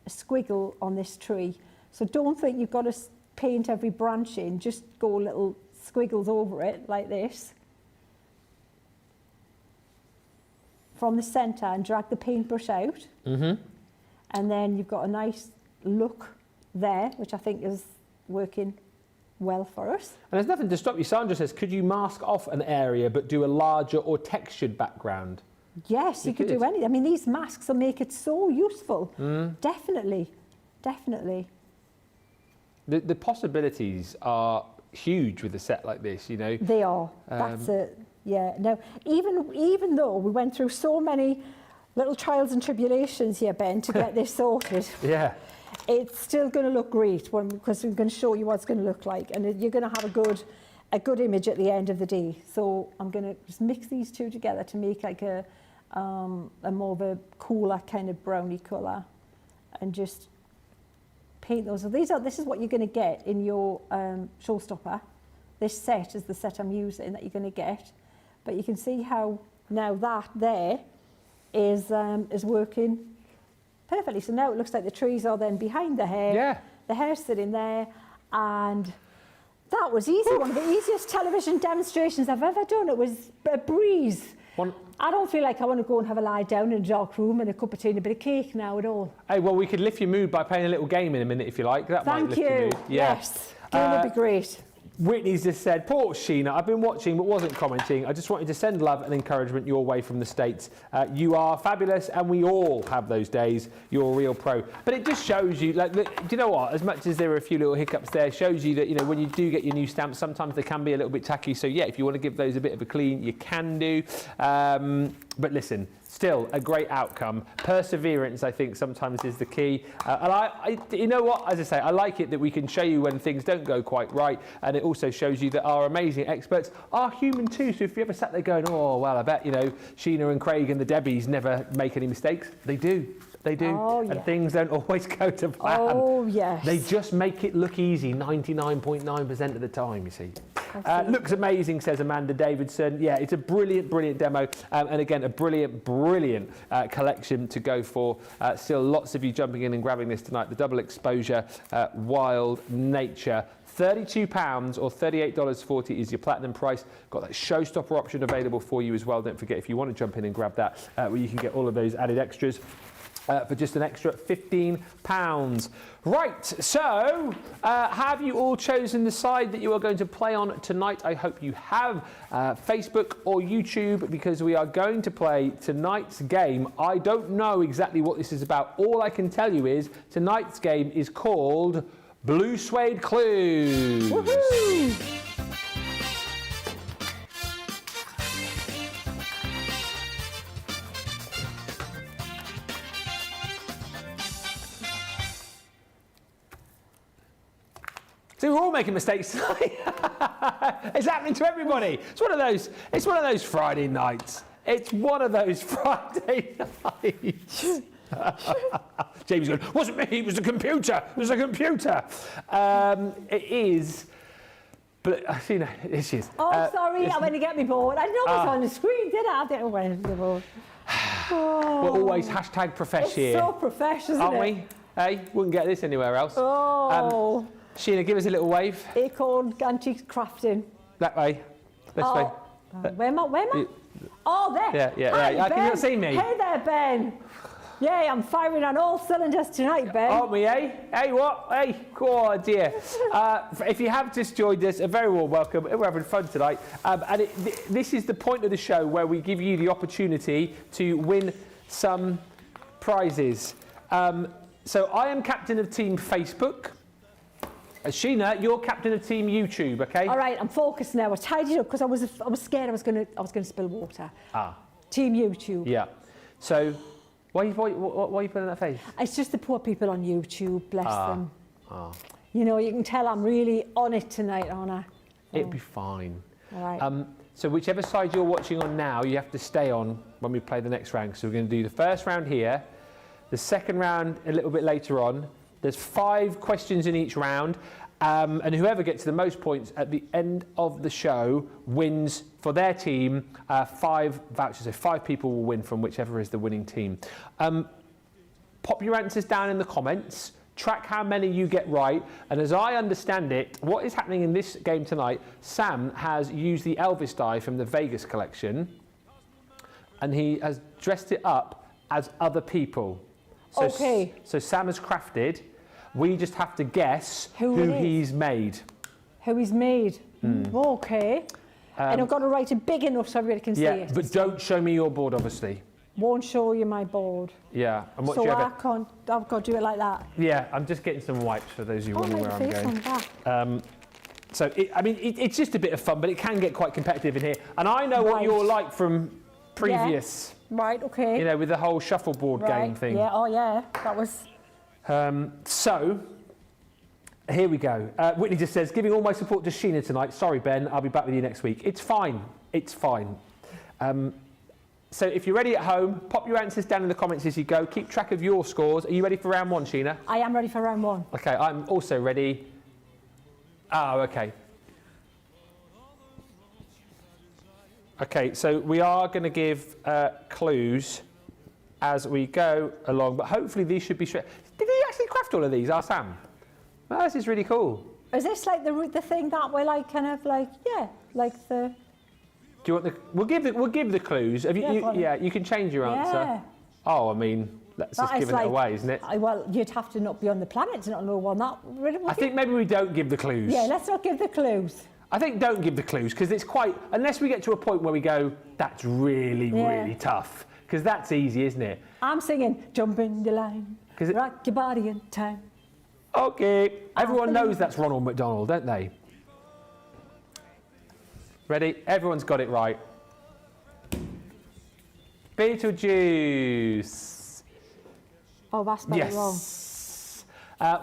squiggle on this tree. So don't think you've got to paint every branch in, just go little squiggles over it like this. From the centre and drag the paintbrush out. And then you've got a nice look there, which I think is working well for us. And there's nothing to stop you. Sandra says, could you mask off an area but do a larger or textured background? Yes, you could do anything. I mean, these masks will make it so useful. Definitely, definitely. The possibilities are huge with a set like this, you know. They are. That's it. Yeah. Now, even though we went through so many little trials and tribulations here, Ben, to get this sorted. Yeah. It's still going to look great because we're going to show you what it's going to look like, and you're going to have a good image at the end of the day. So I'm going to just mix these two together to make like a more of a cooler kind of browny colour, and just paint those. So this is what you're going to get in your showstopper. This set is the set I'm using that you're going to get, but you can see how now that there is working perfectly. So now it looks like the trees are then behind the hair. Yeah. The hair's sitting there, and that was easy. One of the easiest television demonstrations I've ever done. It was a breeze. I don't feel like I want to go and have a lie down in a dark room and a cup of tea and a bit of cake now at all. Hey, well, we could lift your mood by playing a little game in a minute if you like. That might lift your mood. Yeah. Yes, game would be great. Whitney's just said, poor Sheena, I've been watching but wasn't commenting. I just wanted to send love and encouragement your way from the States. You are fabulous, and we all have those days. You're a real pro. But it just shows you, like, do you know what? As much as there are a few little hiccups there, shows you that, you know, when you do get your new stamps, sometimes they can be a little bit tacky. So yeah, if you want to give those a bit of a clean, you can do. But listen, still a great outcome. Perseverance, I think, sometimes is the key. And you know what? As I say, I like it that we can show you when things don't go quite right, and it also shows you that our amazing experts are human too. So if you ever sat there going, oh, well, I bet, you know, Sheena and Craig and the Debbies never make any mistakes. They do. They do. Oh, yeah. And things don't always go to plan. Oh, yes. They just make it look easy 99.9% of the time, you see. Looks amazing, says Amanda Davidson. Yeah, it's a brilliant, brilliant demo. And again, a brilliant, brilliant collection to go for. Still lots of you jumping in and grabbing this tonight. The double exposure, wild nature. £32 or $38.40 is your platinum price. Got that showstopper option available for you as well. Don't forget, if you want to jump in and grab that, where you can get all of those added extras. For just an extra £15. Right, so have you all chosen the side that you are going to play on tonight? I hope you have. Facebook or YouTube, because we are going to play tonight's game. I don't know exactly what this is about. All I can tell you is tonight's game is called Blue Suede Clues. Woohoo! So we're all making mistakes tonight. It's happening to everybody. It's one of those Friday nights. It's one of those Friday nights. Jamie's going, wasn't me, it was the computer. It was the computer. It is. But you know, it is. Oh, sorry, I went to get me board. I didn't know it was on the screen, did I? I didn't know when it was the board. We're always hashtag profesh here. It's so profesh, isn't aren't it? we? Hey, wouldn't get this anywhere else. Oh. Sheena, give us a little wave. Acorn antique crafting. That way. This way. Where am I? Oh, there. Yeah. Hi, Can you not see me? Hey there, Ben. Yeah, I'm firing on all cylinders tonight, Ben. Aren't we, eh? Hey, what? Hey, oh dear. If you have just joined us, a very warm welcome. We're having fun tonight. And this is the point of the show where we give you the opportunity to win some prizes. So I am captain of Team Facebook. Sheena, you're captain of Team YouTube, okay? All right, I'm focused now. I tidied up because I was scared I was going to spill water. Team YouTube. Yeah. So why are you putting that face? It's just the poor people on YouTube, bless them. You know, you can tell I'm really on it tonight, aren't I? It'd be fine. All right. So whichever side you're watching on now, you have to stay on when we play the next round. So we're going to do the first round here, the second round a little bit later on. There's 5 questions in each round, and whoever gets the most points at the end of the show wins for their team 5 vouchers. So 5 people will win from whichever is the winning team. Pop your answers down in the comments. Track how many you get right. And as I understand it, what is happening in this game tonight, Sam has used the Elvis die from the Vegas collection, and he has dressed it up as other people. So, okay. So Sam has crafted We just have to guess Who it is. he's made. Who he's made. Okay. And I've got to write it big enough so everybody can see it. But don't show me your board, obviously. Won't show you my board. Yeah. And what do So you I have? can't, I've got to do it like that. Yeah, I'm just getting some wipes for those of you wondering where I'm going. Back. So, it's just a bit of fun, but it can get quite competitive in here. And I know what you're like from previous, Right, okay. you know, with the whole shuffleboard game thing. Yeah, oh yeah, that was... So, here we go. Whitney just says, giving all my support to Sheena tonight. Sorry, Ben, I'll be back with you next week. It's fine. It's fine. So if you're ready at home, pop your answers down in the comments as you go. Keep track of your scores. Are you ready for round one, Sheena? I am ready for round one. Okay, I'm also ready. Oh, okay. Okay, so we are going to give clues as we go along, but hopefully these should be straight. Did he actually craft all of these, our Sam? Oh, this is really cool. Is this like the thing that we're like kind of like, yeah, like the... Do you want the? We'll give the clues. Have you can change your answer. Yeah. Oh, I mean, that's just giving it away, isn't it? Well, you'd have to not be on the planet to not know one that. I think maybe we don't give the clues. Yeah, let's not give the clues. I think don't give the clues because it's quite, unless we get to a point where we go, that's really, really tough. Because that's easy, isn't it? I'm singing, jump in the line, rock your body in time. Okay, everyone knows that's Ronald McDonald, don't they? Ready? Everyone's got it right. Beetlejuice. Oh, that's very wrong.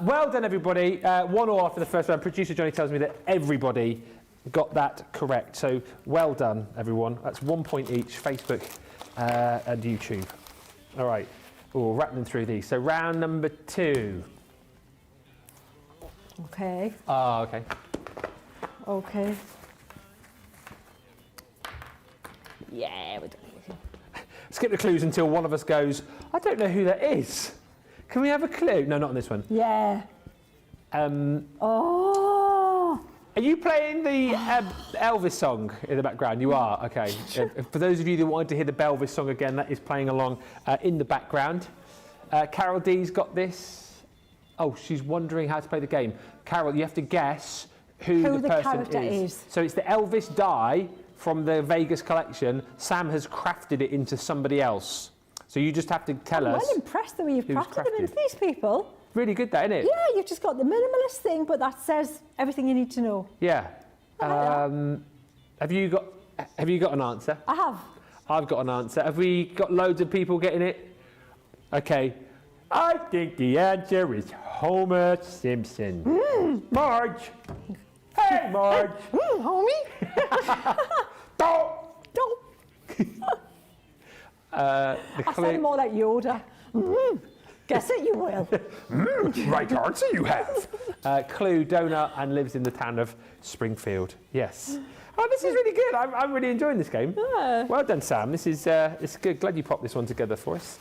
Well done, everybody. 1-1 after the first round. Producer Johnny tells me that everybody got that correct. So well done, everyone. That's 1 point each, Facebook and YouTube. All right. We're rattling through these. So round number 2. Okay. Ah, okay. Okay. Yeah, we're done. Skip the clues until one of us goes, I don't know who that is. Can we have a clue? No, not on this one. Yeah. Are you playing the Elvis song in the background? You are? Okay. For those of you that wanted to hear the Belvis song again, that is playing along in the background. Carol D's got this. Oh, she's wondering how to play the game. Carol, you have to guess who the person character is. So it's the Elvis die from the Vegas collection. Sam has crafted it into somebody else. So you just have to tell us. I'm well impressed the way you've crafted them into these people. Really good, that, isn't it? Yeah, you've just got the minimalist thing, but that says everything you need to know. Yeah. Have you got an answer? I have. I've got an answer. Have we got loads of people getting it? Okay. I think the answer is Homer Simpson. Marge. Hey, Marge. Homie. Don't. I sound more like Yoda. Guess it, you will. Right answer you have. Clue, donut, and lives in the town of Springfield. Yes. Oh, this is really good. I'm really enjoying this game. Yeah. Well done, Sam. This is it's good. Glad you popped this one together for us.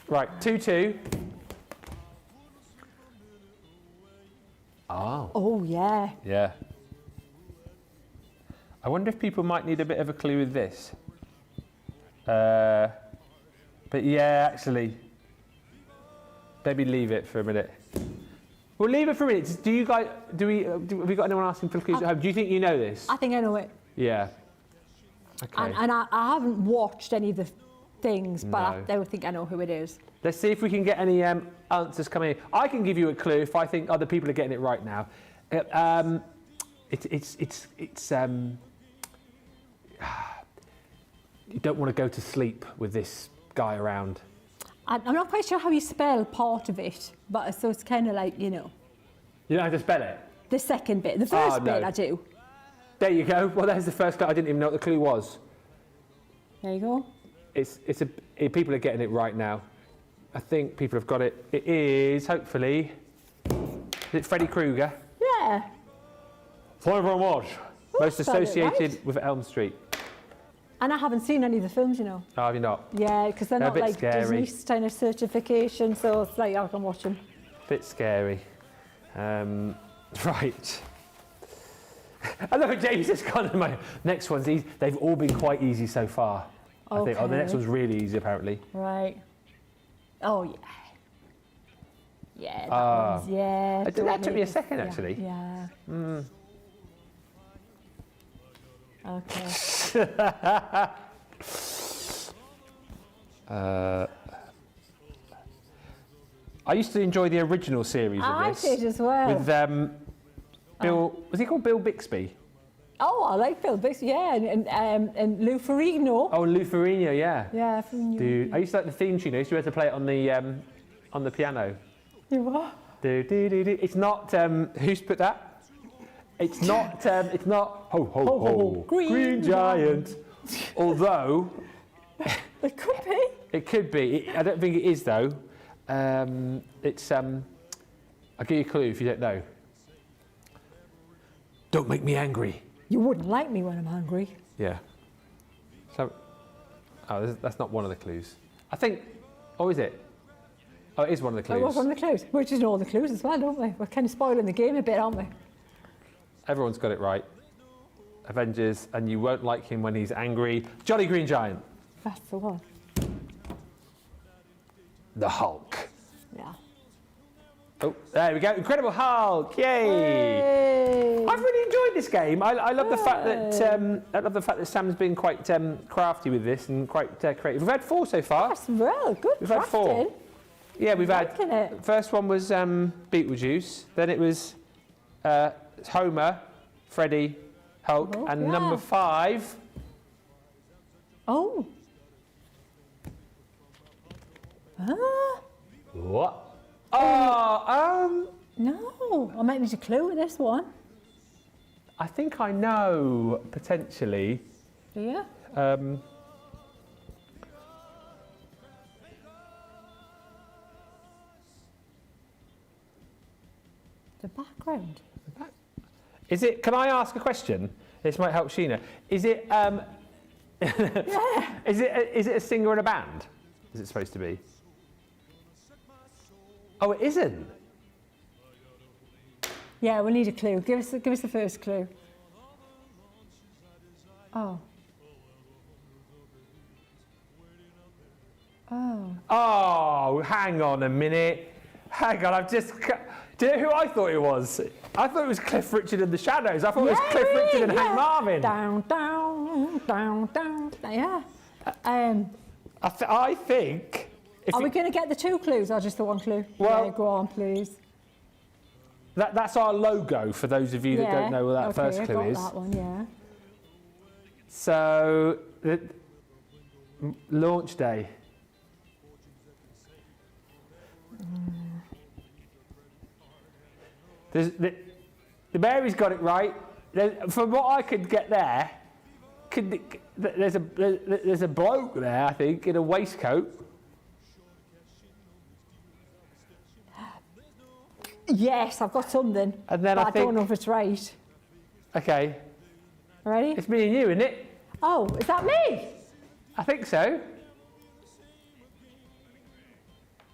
Right, 2-2. Oh. Oh, yeah. Yeah. I wonder if people might need a bit of a clue with this. But yeah, actually, maybe leave it for a minute. We'll leave it for a minute. Do you guys? Have we got anyone asking for clues at home? Do you think you know this? I think I know it. Yeah. Okay. And I haven't watched any of the things, but No. I think I know who it is. Let's see if we can get any answers coming in. I can give you a clue if I think other people are getting it right now. You don't want to go to sleep with this guy around. I'm not quite sure how you spell part of it, but so it's kind of like, you know. You know how to spell it? The second bit. The first bit I do. There you go. Well, there's the first clue. I didn't even know what the clue was. There you go. People are getting it right now. I think people have got it. It is, hopefully, is it Freddy Krueger? Yeah. Point very much. Most spelled it associated right. with Elm Street. And I haven't seen any of the films, you know. Oh, have you not? Yeah, because they're They're a not bit like scary. Disney kind of certification, so it's like I can watch them. Bit scary. Right. I love it, James has gone to my next one's easy. They've all been quite easy so far. I think. Oh, the next one's really easy, apparently. Right. Oh, yeah. Yeah, that one's, yeah. That took me a second, actually. Yeah. Okay. I used to enjoy the original series of I this. did as well. With Bill, was he called Bill Bixby? Oh, I like Bill Bixby, yeah, and Lou Ferrigno. Oh, Lou Ferrigno, yeah. Yeah, Ferrigno. Dude, I used to like the theme tune. I used to be able to play it on the piano. You what? Do do do do. It's not. Who's put that? It's not. It's not. Ho ho ho. ho. Green giant. Although It could be. it could be. I don't think it is though. It's. I'll give you a clue if you don't know. Don't make me angry. You wouldn't like me when I'm hungry. Yeah. So. Oh, that's not one of the clues. I think. Oh, is it? Oh, it is one of the clues. It was one of the clues. We're just know all the clues as well, don't we? We're kind of spoiling the game a bit, aren't we? Everyone's got it right. Avengers, and you won't like him when he's angry. Jolly Green Giant. That's the one. The Hulk. Yeah. Oh, there we go. Incredible Hulk. Yay! Hey. I've really enjoyed this game. I love the fact that Sam's been quite crafty with this and quite creative. We've had 4 so far. That's real good. We've had 4. Yeah, we've Liking had. it. First one was Beetlejuice. Then it was Homer, Freddy, Hulk, Oh, and yeah. number 5. Oh. Ah. What? Oh, No. I might need a clue with this one. I think I know potentially. Do you? The background. Is it? Can I ask a question? This might help Sheena. Is it? Yeah. Is it a singer in a band? Is it supposed to be? Oh, it isn't. Yeah, we need a clue. Give us the first clue. Oh. Oh. Oh, hang on a minute. Hang on, I've just. Do you know who I thought it was? I thought it was Cliff Richard and the Shadows. I thought it was Cliff Richard and Hank Marvin. Down, down, down, down. Yeah. I think. Are we going to get the 2 clues or just the 1 clue? Well- Yeah, go on, please. That's our logo for those of you that don't know what that first clue I is. got that one, yeah. So, launch day. The Mary's got it right. From what I could get there, there's a bloke there, I think, in a waistcoat. Yes, I've got something. And then but I I don't think- know if it's right. Okay, Ready? it's me and you, isn't it? Oh, is that me? I think so.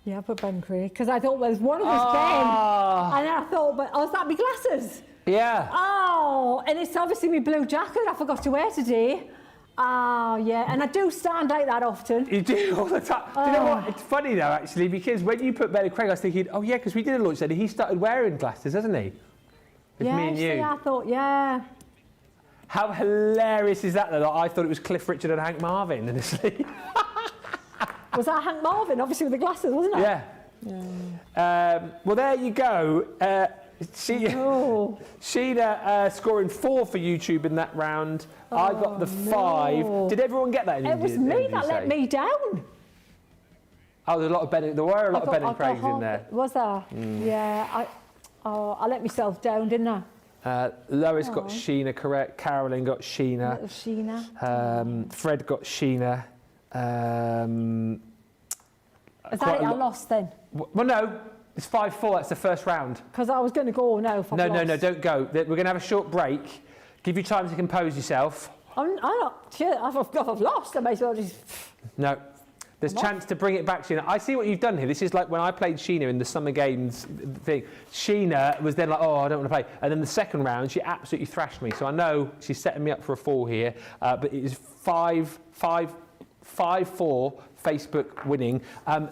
Yeah, I put Ben Craig because I thought there was one of us Ah. Ben, and then I thought, but oh, is that my glasses? Yeah. Oh, and it's obviously my blue jacket I forgot to wear today. Oh, yeah, and I do stand like that often. You do all the time. Do you know what? It's funny though, actually, because when you put Ben and Craig, I was thinking, oh yeah, because we did a launch day, and he started wearing glasses, hasn't he? It's Yeah, me and you. see, I thought, yeah. How hilarious is that, though? That I thought it was Cliff Richard and Hank Marvin, honestly. Was that Hank Marvin? Obviously with the glasses, wasn't it? Yeah. Well, there you go. Sheena scoring 4 for YouTube in that round. I got the 5. no. Did everyone get that? It was me that let me down. Oh, there were a lot of Ben and Craigs in there. Was there? Yeah, I let myself down, didn't I? Lois got Sheena correct. Carolyn got Sheena. Little Sheena. Fred got Sheena. Is that it? I lost then? Well, no. It's 5-4. That's the first round. Because I was going to go now if I lost. No, don't go. We're going to have a short break. Give you time to compose yourself. I'm not sure. If I've lost, I may as well just... No. There's chance to bring it back, Sheena. I see what you've done here. This is like when I played Sheena in the Summer Games thing. Sheena was then like, oh, I don't want to play. And then the second round, she absolutely thrashed me. So I know she's setting me up for a fall here. But it is 5-4. 5-4 Facebook winning.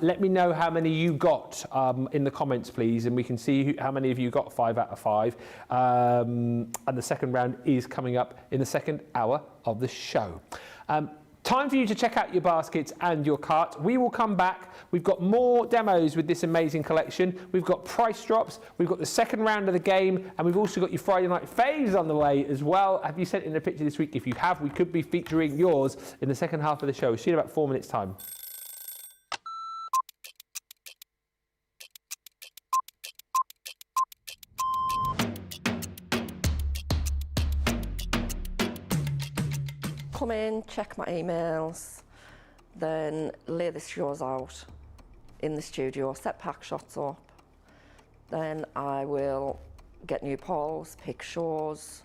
Let me know how many you got in the comments, please, and we can see how many of you got 5 out of 5. And the second round is coming up in the second hour of the show. Time for you to check out your baskets and your cart. We will come back. We've got more demos with this amazing collection. We've got price drops. We've got the second round of the game. And we've also got your Friday night faves on the way as well. Have you sent in a picture this week? If you have, we could be featuring yours in the second half of the show. See you in about 4 minutes' time. Come in, check my emails, then lay the shows out in the studio, set pack shots up. Then I will get new polls, pick shows,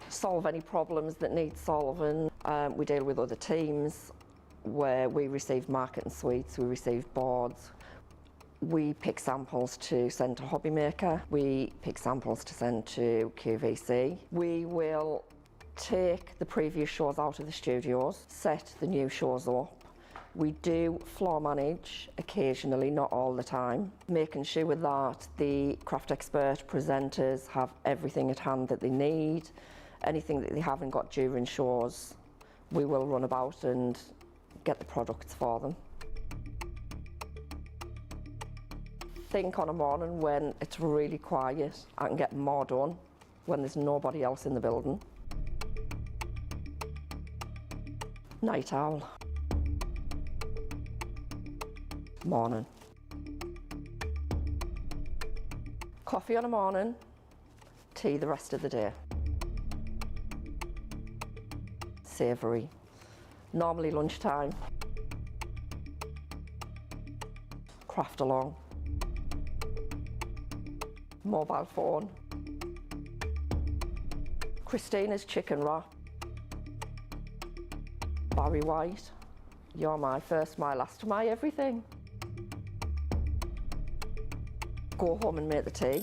solve any problems that need solving. We deal with other teams where we receive marketing suites, we receive boards. We pick samples to send to Hobby Maker. We pick samples to send to QVC. We will take the previous shows out of the studios, set the new shows up. We do floor manage occasionally, not all the time, making sure that the craft expert presenters have everything at hand that they need. Anything that they haven't got during shows, we will run about and get the products for them. Think on a morning when it's really quiet, I can get more done when there's nobody else in the building. Night owl. Morning. Coffee on a morning, tea the rest of the day. Savoury. Normally lunchtime. Craft along. Mobile phone. Christina's chicken wrap. Barry White, you're my first, my last, my everything. Go home and make the tea.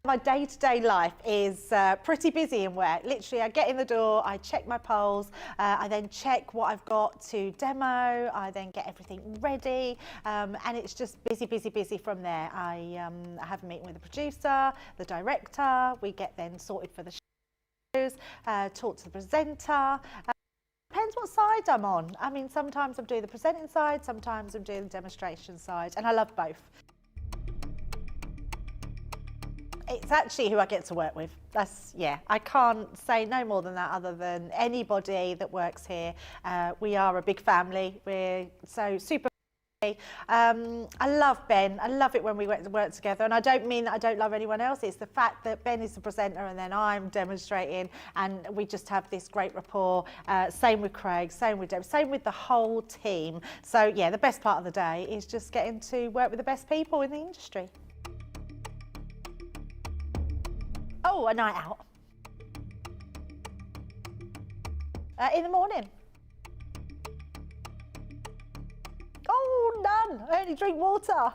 My day-to-day life is pretty busy in work. Literally, I get in the door, I check my polls, I then check what I've got to demo, I then get everything ready, and it's just busy, busy, busy from there. I have a meeting with the producer, the director, we get then sorted for the shows, talk to the presenter. Depends what side I'm on. I mean, sometimes I'm doing the presenting side, sometimes I'm doing the demonstration side, and I love both. It's actually who I get to work with. That's, yeah, I can't say no more than that other than anybody that works here. We are a big family. We're so super family. I love Ben. I love it when we work together. And I don't mean that I don't love anyone else. It's the fact that Ben is the presenter and then I'm demonstrating and we just have this great rapport. Same with Craig, same with Deb, same with the whole team. So yeah, the best part of the day is just getting to work with the best people in the industry. Oh, a night out. In the morning. Oh, none. I only drink water.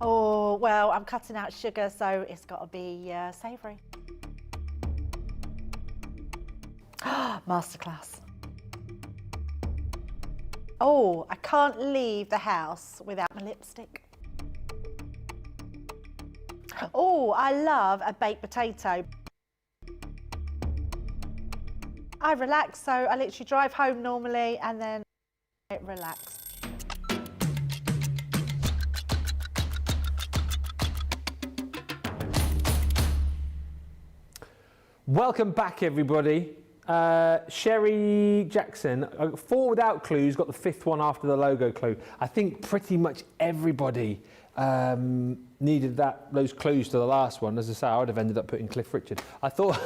Oh, well, I'm cutting out sugar, so it's got to be savoury. Masterclass. Oh, I can't leave the house without my lipstick. Oh, I love a baked potato. I relax, so I literally drive home normally and then relax. Welcome back, everybody. Sherry Jackson, 4 without clues, got the 5th one after the logo clue. I think pretty much everybody needed those clues to the last one. As I say, I would have ended up putting Cliff Richard. I thought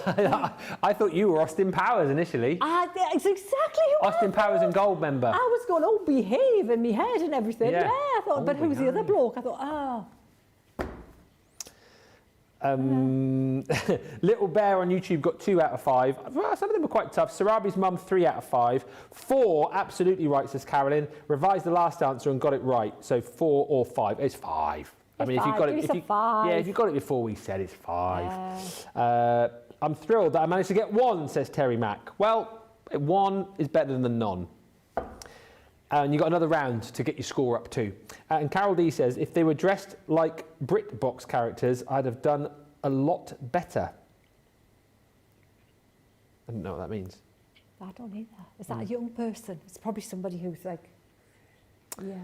I thought you were Austin Powers initially. It's exactly who Austin Powers and Gold member. I was going, oh, behave and me head and everything. Yeah. Yeah, I thought, Oh, but who was the other behave. bloke? I thought, oh. Little Bear on YouTube got 2 out of 5. Well, some of them are quite tough. Sarabi's mum, 3 out of 5. 4, absolutely right, says Carolyn. Revised the last answer and got it right. So 4 or 5. It's 5. I mean, if you got it, if you got it before we said it's 5. I'm thrilled that I managed to get 1, says Terry Mack. Well, 1 is better than none. And you got another round to get your score up too. And Carol D says, if they were dressed like BritBox characters, I'd have done a lot better. I don't know what that means. I don't either. Is that a young person? It's probably somebody who's like, yeah.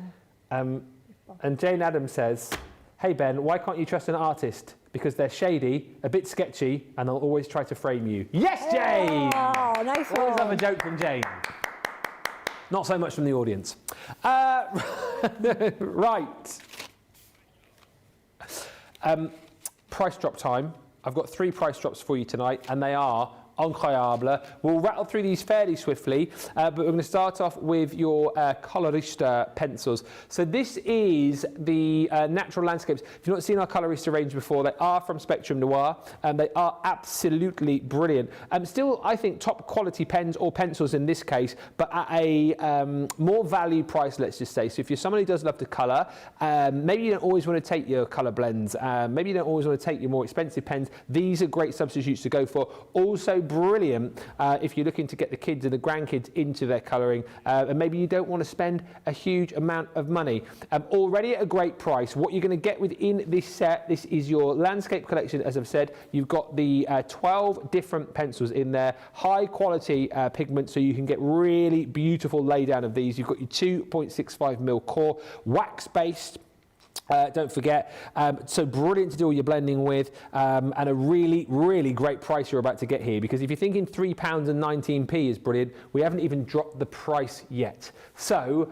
And Jane Adams says, hey Ben, why can't you trust an artist? Because they're shady, a bit sketchy, and they'll always try to frame you. Yes, Jane! Oh, nice one. Always have a joke from Jane. Not so much from the audience. Right. Price drop time. I've got 3 price drops for you tonight, and they are incroyable. We'll rattle through these fairly swiftly, but we're going to start off with your Colorista pencils. So this is the Natural Landscapes. If you've not seen our Colorista range before, they are from Spectrum Noir, and they are absolutely brilliant. Still, I think, top quality pens or pencils in this case, but at a more value price, let's just say. So if you're somebody who does love to colour, maybe you don't always want to take your colour blends, maybe you don't always want to take your more expensive pens, these are great substitutes to go for. Also brilliant if you're looking to get the kids and the grandkids into their colouring, and maybe you don't want to spend a huge amount of money. Already at a great price. What you're going to get within this set, this is your landscape collection, as I've said. You've got the 12 different pencils in there, high quality pigment, so you can get really beautiful laydown of these. You've got your 2.65mm core, wax based. Don't forget, so brilliant to do all your blending with, and a really, really great price you're about to get here, because if you're thinking £3.19 is brilliant, we haven't even dropped the price yet. So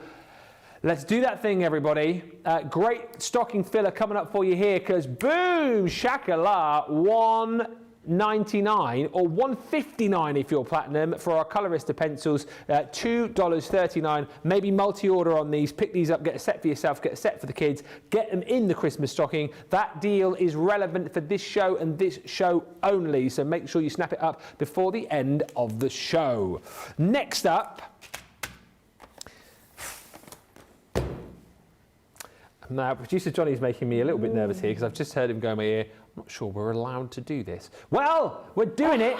let's do that thing, everybody. Great stocking filler coming up for you here, because boom, shakala, $1.99 or $1.59 if you're platinum for our Colorista pencils, $2.39. Maybe multi-order on these, pick these up, get a set for yourself, get a set for the kids, get them in the Christmas stocking. That deal is relevant for this show and this show only, so make sure you snap it up before the end of the show. Next up, now producer Johnny's making me a little bit nervous here because I've just heard him go in my ear, I'm not sure we're allowed to do this. Well, we're doing it.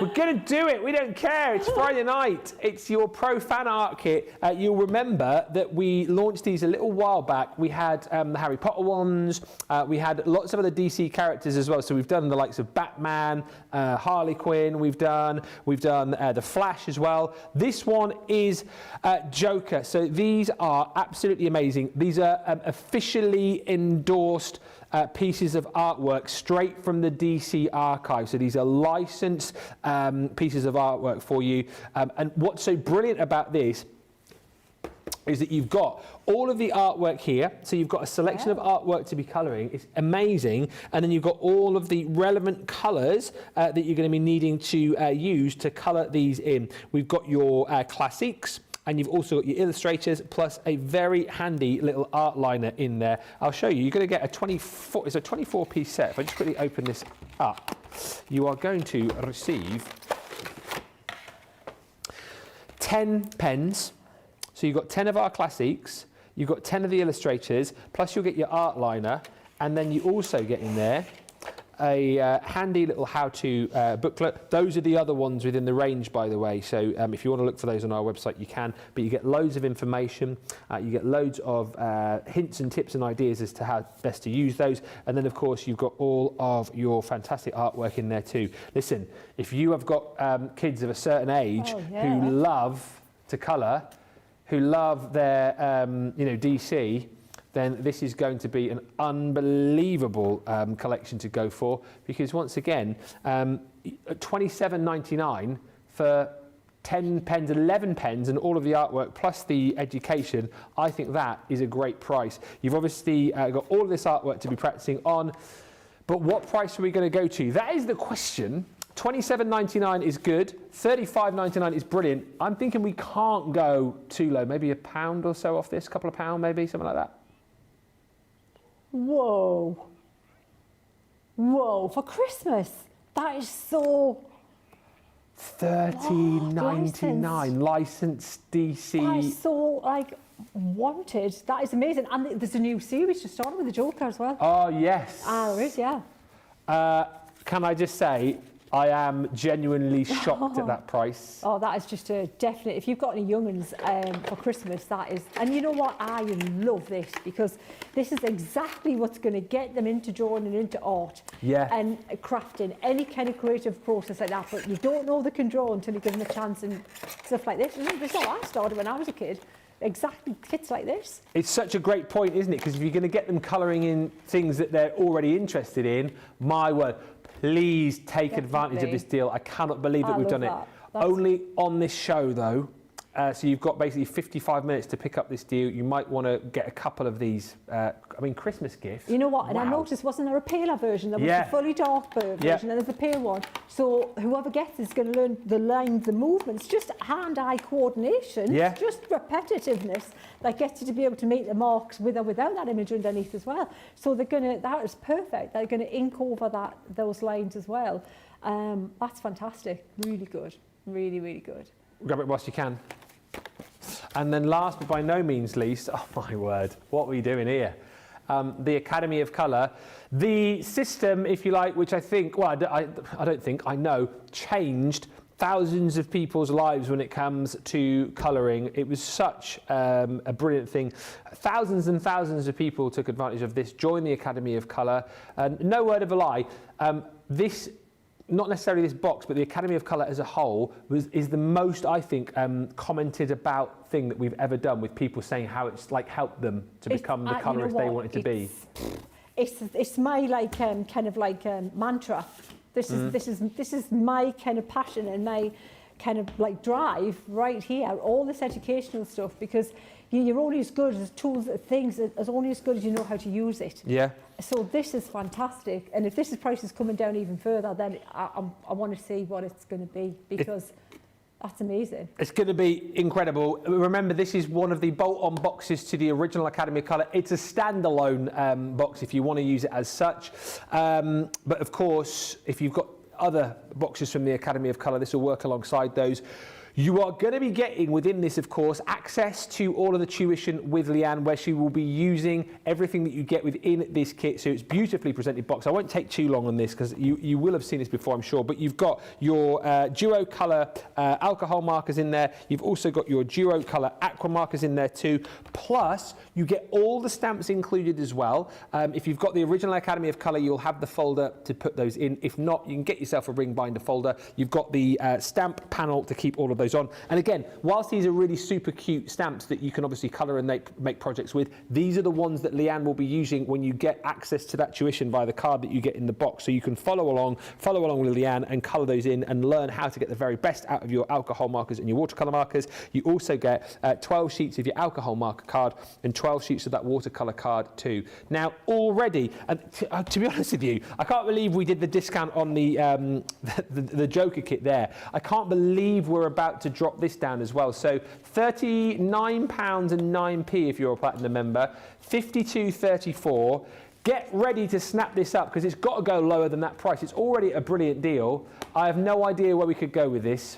We're going to do it. We don't care. It's Friday night. It's your Pro Fan Art Kit. You'll remember that we launched these a little while back. We had the Harry Potter ones. We had lots of other DC characters as well. So we've done the likes of Batman, Harley Quinn. We've done the Flash as well. This one is Joker. So these are absolutely amazing. These are officially endorsed pieces of artwork straight from the DC archive. So these are licensed pieces of artwork for you. And what's so brilliant about this is that you've got all of the artwork here. So you've got a selection of artwork to be colouring. It's amazing. And then you've got all of the relevant colours that you're going to be needing to use to colour these in. We've got your classiques. And you've also got your illustrators plus a very handy little art liner in there. I'll show you. You're going to get it's a 24-piece set. If I just quickly open this up, you are going to receive 10 pens. So you've got 10 of our classics, you've got 10 of the illustrators, plus you'll get your art liner, and then you also get in there a handy little how-to booklet. Those are the other ones within the range, by the way, so if you want to look for those on our website you can, but you get loads of information, you get loads of hints and tips and ideas as to how best to use those, and then of course you've got all of your fantastic artwork in there too. Listen, if you have got kids of a certain age who love to colour, who love their DC, then this is going to be an unbelievable collection to go for, because once again, $27.99 for 10 pens, 11 pens, and all of the artwork plus the education. I think that is a great price. You've obviously got all of this artwork to be practicing on, but what price are we going to go to? That is the question. $27.99 is good, $35.99 is brilliant. I'm thinking we can't go too low, maybe £1 or so off this, a couple of pounds maybe, something like that. Whoa. Whoa, for Christmas. That is so... $13.99 licensed DC. That is so, like, wanted. That is amazing. And there's a new series just started with the Joker as well. Oh, yes. There is, yeah. Can I just say, I am genuinely shocked at that price. Oh, that is just a definite. If you've got any young'uns for Christmas, that is. And you know what? I love this because this is exactly what's going to get them into drawing and into art. Yeah. And crafting, any kind of creative process like that. But you don't know they can draw until you give them a chance and stuff like this. And this is how I started when I was a kid. Exactly, kits like this. It's such a great point, isn't it? Because if you're going to get them colouring in things that they're already interested in, my word, please take advantage of this deal. I cannot believe that we've done it. Only on this show, though. So you've got basically 55 minutes to pick up this deal. You might want to get a couple of these, Christmas gifts. You know what? And I noticed, wasn't there a paler version? There was the fully dark version and there's a pale one. So whoever gets is going to learn the lines, the movements, just hand-eye coordination, just repetitiveness that gets you to be able to make the marks with or without that image underneath as well. So they're going to, that is perfect. They're going to ink over those lines as well. That's fantastic. Really good. Really, really good. Grab it whilst you can. And then last but by no means least, oh my word, what are we doing here? The Academy of Colour. The system, if you like, which I think, well, I don't think, I know, changed thousands of people's lives when it comes to colouring. It was such a brilliant thing. Thousands and thousands of people took advantage of this, joined the Academy of Colour. No word of a lie, this, not necessarily this box, but the Academy of Colour as a whole is the most, I think, commented about thing that we've ever done, with people saying how it's like helped them to become the colourist they wanted to be. It's my like kind of like mantra. This is my kind of passion and my kind of like drive right here. All this educational stuff, because you're only as good as tools, things, as only as good as you know how to use it. Yeah. So this is that's and if this price is coming down even further, then I want to see what it's going to be, because that's amazing. It's going to be incredible. Remember, this is one of the bolt-on boxes to the original Academy of Colour. It's a standalone box if you want to use it as such. But of course, if you've got other boxes from the Academy of Colour, this will work alongside those. You are going to be getting within this, of course, access to all of the tuition with Leanne, where she will be using everything that you get within this kit. So it's beautifully presented box. I won't take too long on this because you will have seen this before, I'm sure. But you've got your duo colour alcohol markers in there. You've also got your duo colour aqua markers in there too. Plus, you get all the stamps included as well. If you've got the original Academy of Colour, you'll have the folder to put those in. If not, you can get yourself a ring binder folder. You've got the stamp panel to keep all of those on. And again, whilst these are really super cute stamps that you can obviously colour and make projects with, these are the ones that Leanne will be using when you get access to that tuition via the card that you get in the box. So you can follow along with Leanne and colour those in and learn how to get the very best out of your alcohol markers and your watercolour markers. You also get 12 sheets of your alcohol marker card and 12 sheets of that watercolour card too. Now already, to be honest with you, I can't believe we did the discount on the Joker kit there. I can't believe we're about to drop this down as well. So £39.09 if you're a platinum member, $52.34. Get ready to snap this up because it's got to go lower than that price. It's already a brilliant deal. I have no idea where we could go with this.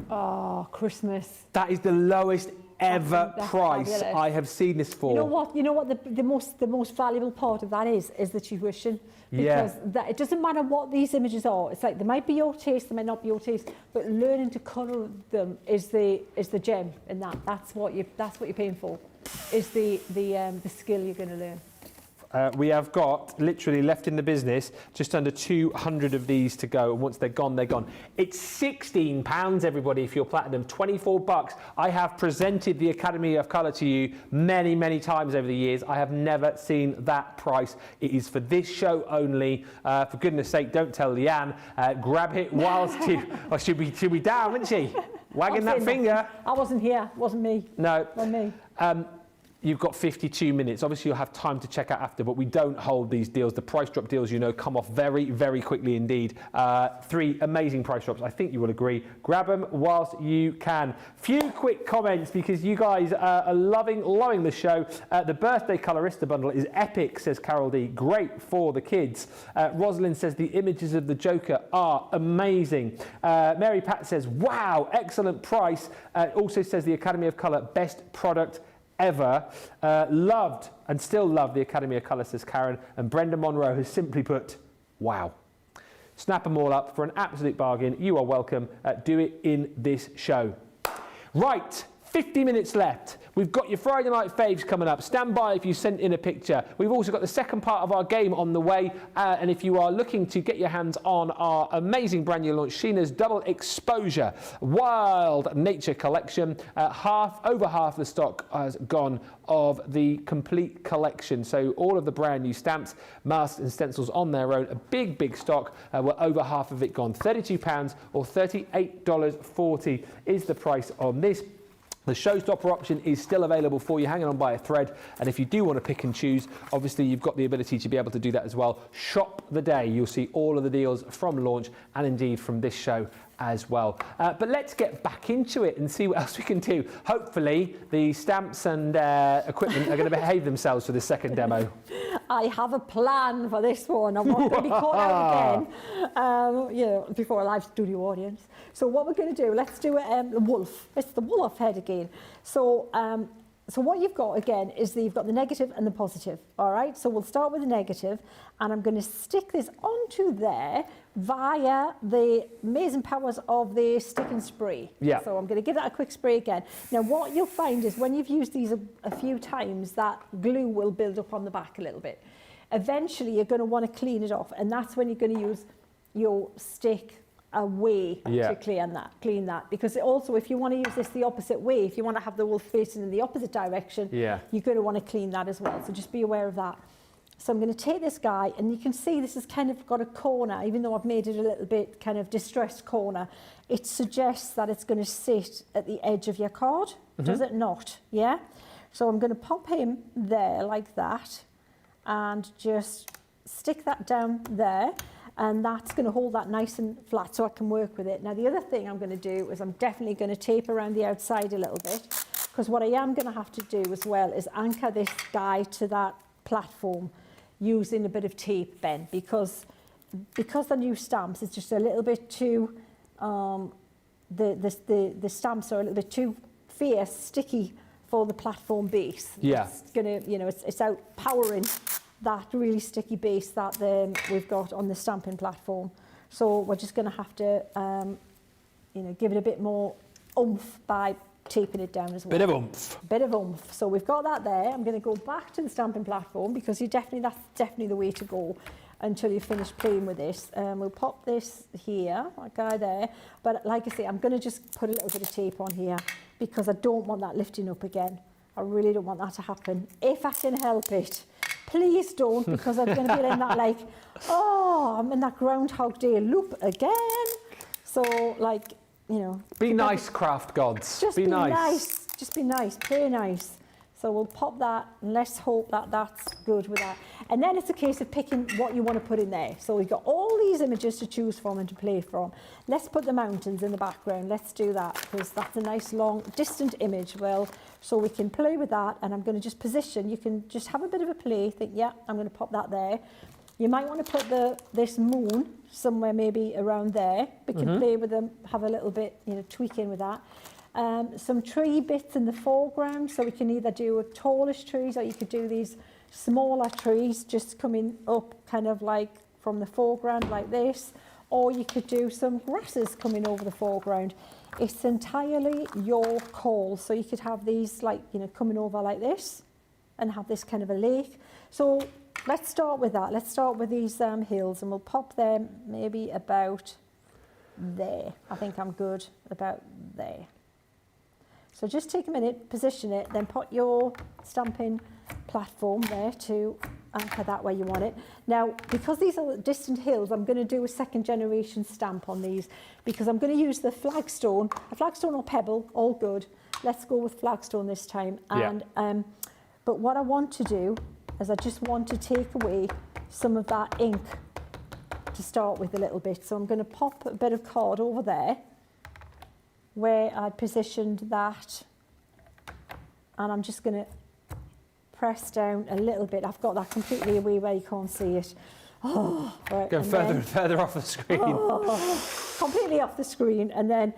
Oh, Christmas. That is the lowest ever price fabulous. I have seen this for. You know what the most valuable part of that is the tuition. Because it doesn't matter what these images are. It's like they might be your taste, they might not be your taste, but learning to colour them is the gem in that. That's what you're paying for. Is the skill you're going to learn. We have got, literally left in the business, just under 200 of these to go. And once they're gone, they're gone. It's £16, everybody, if you're platinum, 24 bucks. I have presented the Academy of Colour to you many, many times over the years. I have never seen that price. It is for this show only. For goodness sake, don't tell Leanne. Grab it whilst you... Or she'll be down, wouldn't she? Wagging that finger. I wasn't here. It wasn't me. No. Wasn't me. you've got 52 minutes. Obviously, you'll have time to check out after, but we don't hold these deals. The price drop deals, you know, come off very, very quickly indeed. 3 amazing price drops. I think you will agree. Grab them whilst you can. Few quick comments because you guys are loving the show. The birthday colorista bundle is epic, says Carol D. Great for the kids. Rosalind says the images of the Joker are amazing. Mary Pat says, wow, excellent price. Also says the Academy of Colour, best product ever. Loved and still love the Academy of Colour, says Karen. And Brenda Monroe has simply put, wow. Snap them all up for an absolute bargain. You are welcome. Do it in this show. Right, 50 minutes left. We've got your Friday Night Faves coming up. Stand by if you sent in a picture. We've also got the second part of our game on the way. And if you are looking to get your hands on our amazing brand new launch, Sheena's Double Exposure Wild Nature Collection, over half the stock has gone of the complete collection. So all of the brand new stamps, masks and stencils on their own, a big stock, were over half of it gone. £32 or $38.40 is the price on this. The showstopper option is still available for you, hanging on by a thread. And if you do want to pick and choose, obviously you've got the ability to be able to do that as well. Shop the day. You'll see all of the deals from launch and indeed from this show as well. But let's get back into it and see what else we can do. Hopefully the stamps and equipment are going to behave themselves for the second demo. I have a plan for this one. I'm not going to be caught out again, you know, before a live studio audience. So what we're going to do, let's do the wolf. It's the wolf head again. So what you've got again is you've got the negative and the positive. All right. So we'll start with the negative, and I'm going to stick this onto there via the amazing powers of the stick and spray. Yeah. So I'm going to give that a quick spray again. Now what you'll find is when you've used these a few times, that glue will build up on the back a little bit. Eventually you're going to want to clean it off, and that's when you're going to use your stick away to clean that, because also if you want to use this the opposite way, if you want to have the wolf facing in the opposite direction, you're going to want to clean that as well. So just be aware of that. So I'm going to take this guy, and you can see this has kind of got a corner, even though I've made it a little bit kind of distressed corner. It suggests that it's going to sit at the edge of your card, does it not? Yeah. So I'm going to pop him there like that and just stick that down there. And that's going to hold that nice and flat so I can work with it. Now the other thing I'm going to do is I'm definitely going to tape around the outside a little bit, because what I am going to have to do as well is anchor this guy to that platform using a bit of tape, Ben, because the new stamps is just a little bit too, the stamps are a little bit too fierce, sticky for the platform base. Yeah. It's going to, you know, it's outpowering that really sticky base that we've got on the stamping platform. So we're just going to have to, you know, give it a bit more oomph by taping it down as well. Bit of oomph. Bit of oomph. So we've got that there. I'm going to go back to the stamping platform because that's definitely the way to go until you finish playing with this. We'll pop this here, that guy there. But like I say, I'm going to just put a little bit of tape on here because I don't want that lifting up again. I really don't want that to happen. If I can help it. Please don't, because I'm going to be in that like, oh, I'm in that Groundhog Day loop again. So like, you know. Be nice, craft gods. Just be nice. Just be nice. Play nice. So we'll pop that, and let's hope that that's good with that. And then it's a case of picking what you want to put in there. So we've got all these images to choose from and to play from. Let's put the mountains in the background. Let's do that, because that's a nice, long, distant image. Well, so we can play with that, and I'm going to just position. You can just have a bit of a play. Think, yeah, I'm going to pop that there. You might want to put this moon somewhere maybe around there. We can play with them, have a little bit, you know, tweaking with that. Some tree bits in the foreground, so we can either do a tallish trees, or you could do these smaller trees just coming up kind of like from the foreground like this, or you could do some grasses coming over the foreground. It's entirely your call. So you could have these like, you know, coming over like this and have this kind of a lake. So let's start with that. Let's start with these hills, and we'll pop them maybe about there. I think I'm good about there. So just take a minute, position it, then put your stamping platform there to anchor that where you want it. Now, because these are distant hills, I'm going to do a second generation stamp on these, because I'm going to use the flagstone, a flagstone or pebble, all good. Let's go with flagstone this time. And But what I want to do is I just want to take away some of that ink to start with a little bit. So I'm going to pop a bit of card over there where I positioned that, and I'm just going to press down a little bit. I've got that completely away where you can't see it. Oh, right, Going further and further off the screen. Completely off the screen. And then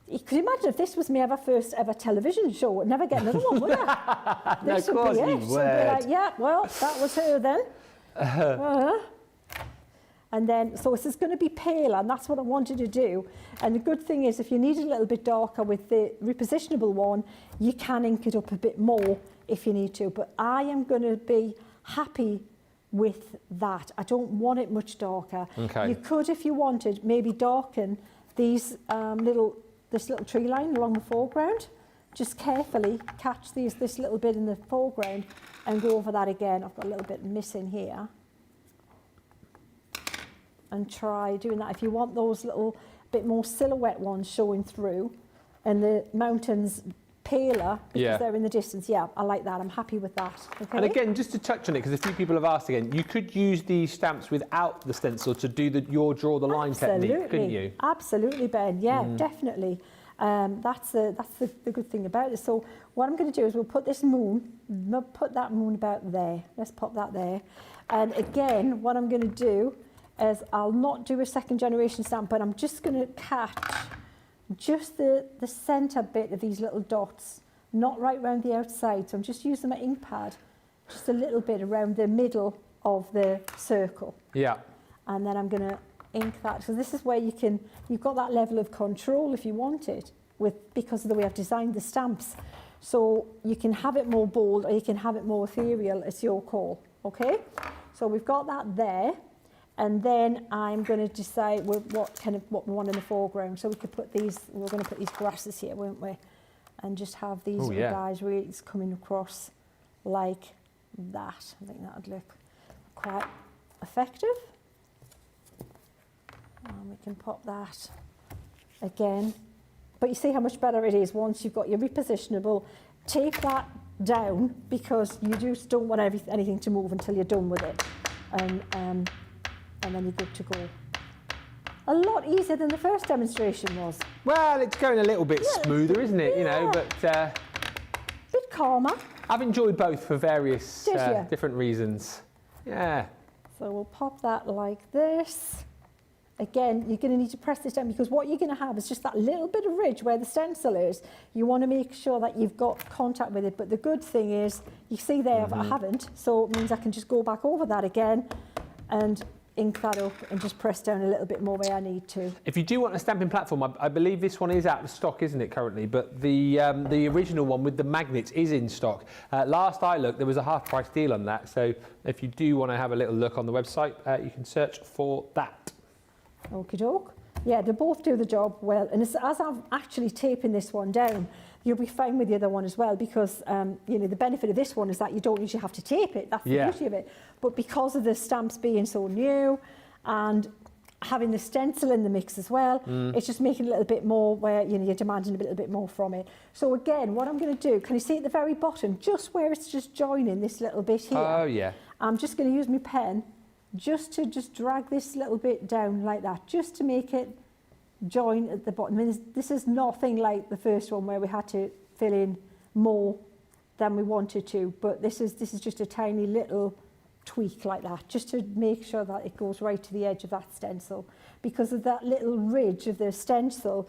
you could imagine if this was my first ever television show, I'd never get another one, would I? No, of course you would. So I'd be like, yeah, well, that was her then. And then, so this is going to be pale, and that's what I wanted to do. And the good thing is, if you need it a little bit darker with the repositionable one, you can ink it up a bit more if you need to. But I am going to be happy with that. I don't want it much darker. Okay. You could, if you wanted, maybe darken these this little tree line along the foreground. Just carefully catch this little bit in the foreground and go over that again. I've got a little bit missing here. And try doing that. If you want those little bit more silhouette ones showing through and the mountains paler because they're in the distance, yeah, I like that. I'm happy with that. Okay? And again, just to touch on it, because a few people have asked again, you could use these stamps without the stencil to do your draw the line technique, couldn't you? Absolutely, Ben. Yeah, definitely. That's the good thing about it. So what I'm going to do is we'll put this moon, we'll put that moon about there. Let's pop that there. And again, what I'm going to do is I'll not do a second generation stamp, but I'm just going to catch just the centre bit of these little dots, not right around the outside. So I'm just using my ink pad, just a little bit around the middle of the circle. Yeah. And then I'm going to ink that. So this is where you've got that level of control if you want it, because of the way I've designed the stamps. So you can have it more bold or you can have it more ethereal. It's your call, okay? So we've got that there. And then I'm going to decide what we want in the foreground. So we could put these, we're going to put these grasses here, weren't we? And just have these guys really coming across like that. I think that would look quite effective. And we can pop that again. But you see how much better it is once you've got your repositionable. Tape that down because you just don't want anything to move until you're done with it. And then you're good to go. A lot easier than the first demonstration was. Well, it's going a little bit smoother, isn't it? You know, but bit calmer. I've enjoyed both for various different reasons. Yeah. So we'll pop that like this. Again, you're going to need to press this down because what you're going to have is just that little bit of ridge where the stencil is. You want to make sure that you've got contact with it. But the good thing is, you see there, I haven't. So it means I can just go back over that again and ink that up and just press down a little bit more where I need to. If you do want a stamping platform, I believe this one is out of stock, isn't it, currently? But the original one with the magnets is in stock. Last I looked, there was a half-price deal on that. So if you do want to have a little look on the website, you can search for that. Okie doke. Yeah, they both do the job well. And as I'm actually taping this one down, you'll be fine with the other one as well because, you know, the benefit of this one is that you don't usually have to tape it. That's the beauty of it. But because of the stamps being so new and having the stencil in the mix as well, it's just making it a little bit more where, you know, you're demanding a little bit more from it. So again, what I'm going to do, can you see at the very bottom, just where it's just joining this little bit here? Oh, yeah. I'm just going to use my pen just drag this little bit down like that, just to make it join at the bottom. I mean, this is nothing like the first one where we had to fill in more than we wanted to, but this is just a tiny little tweak like that, just to make sure that it goes right to the edge of that stencil. Because of that little ridge of the stencil,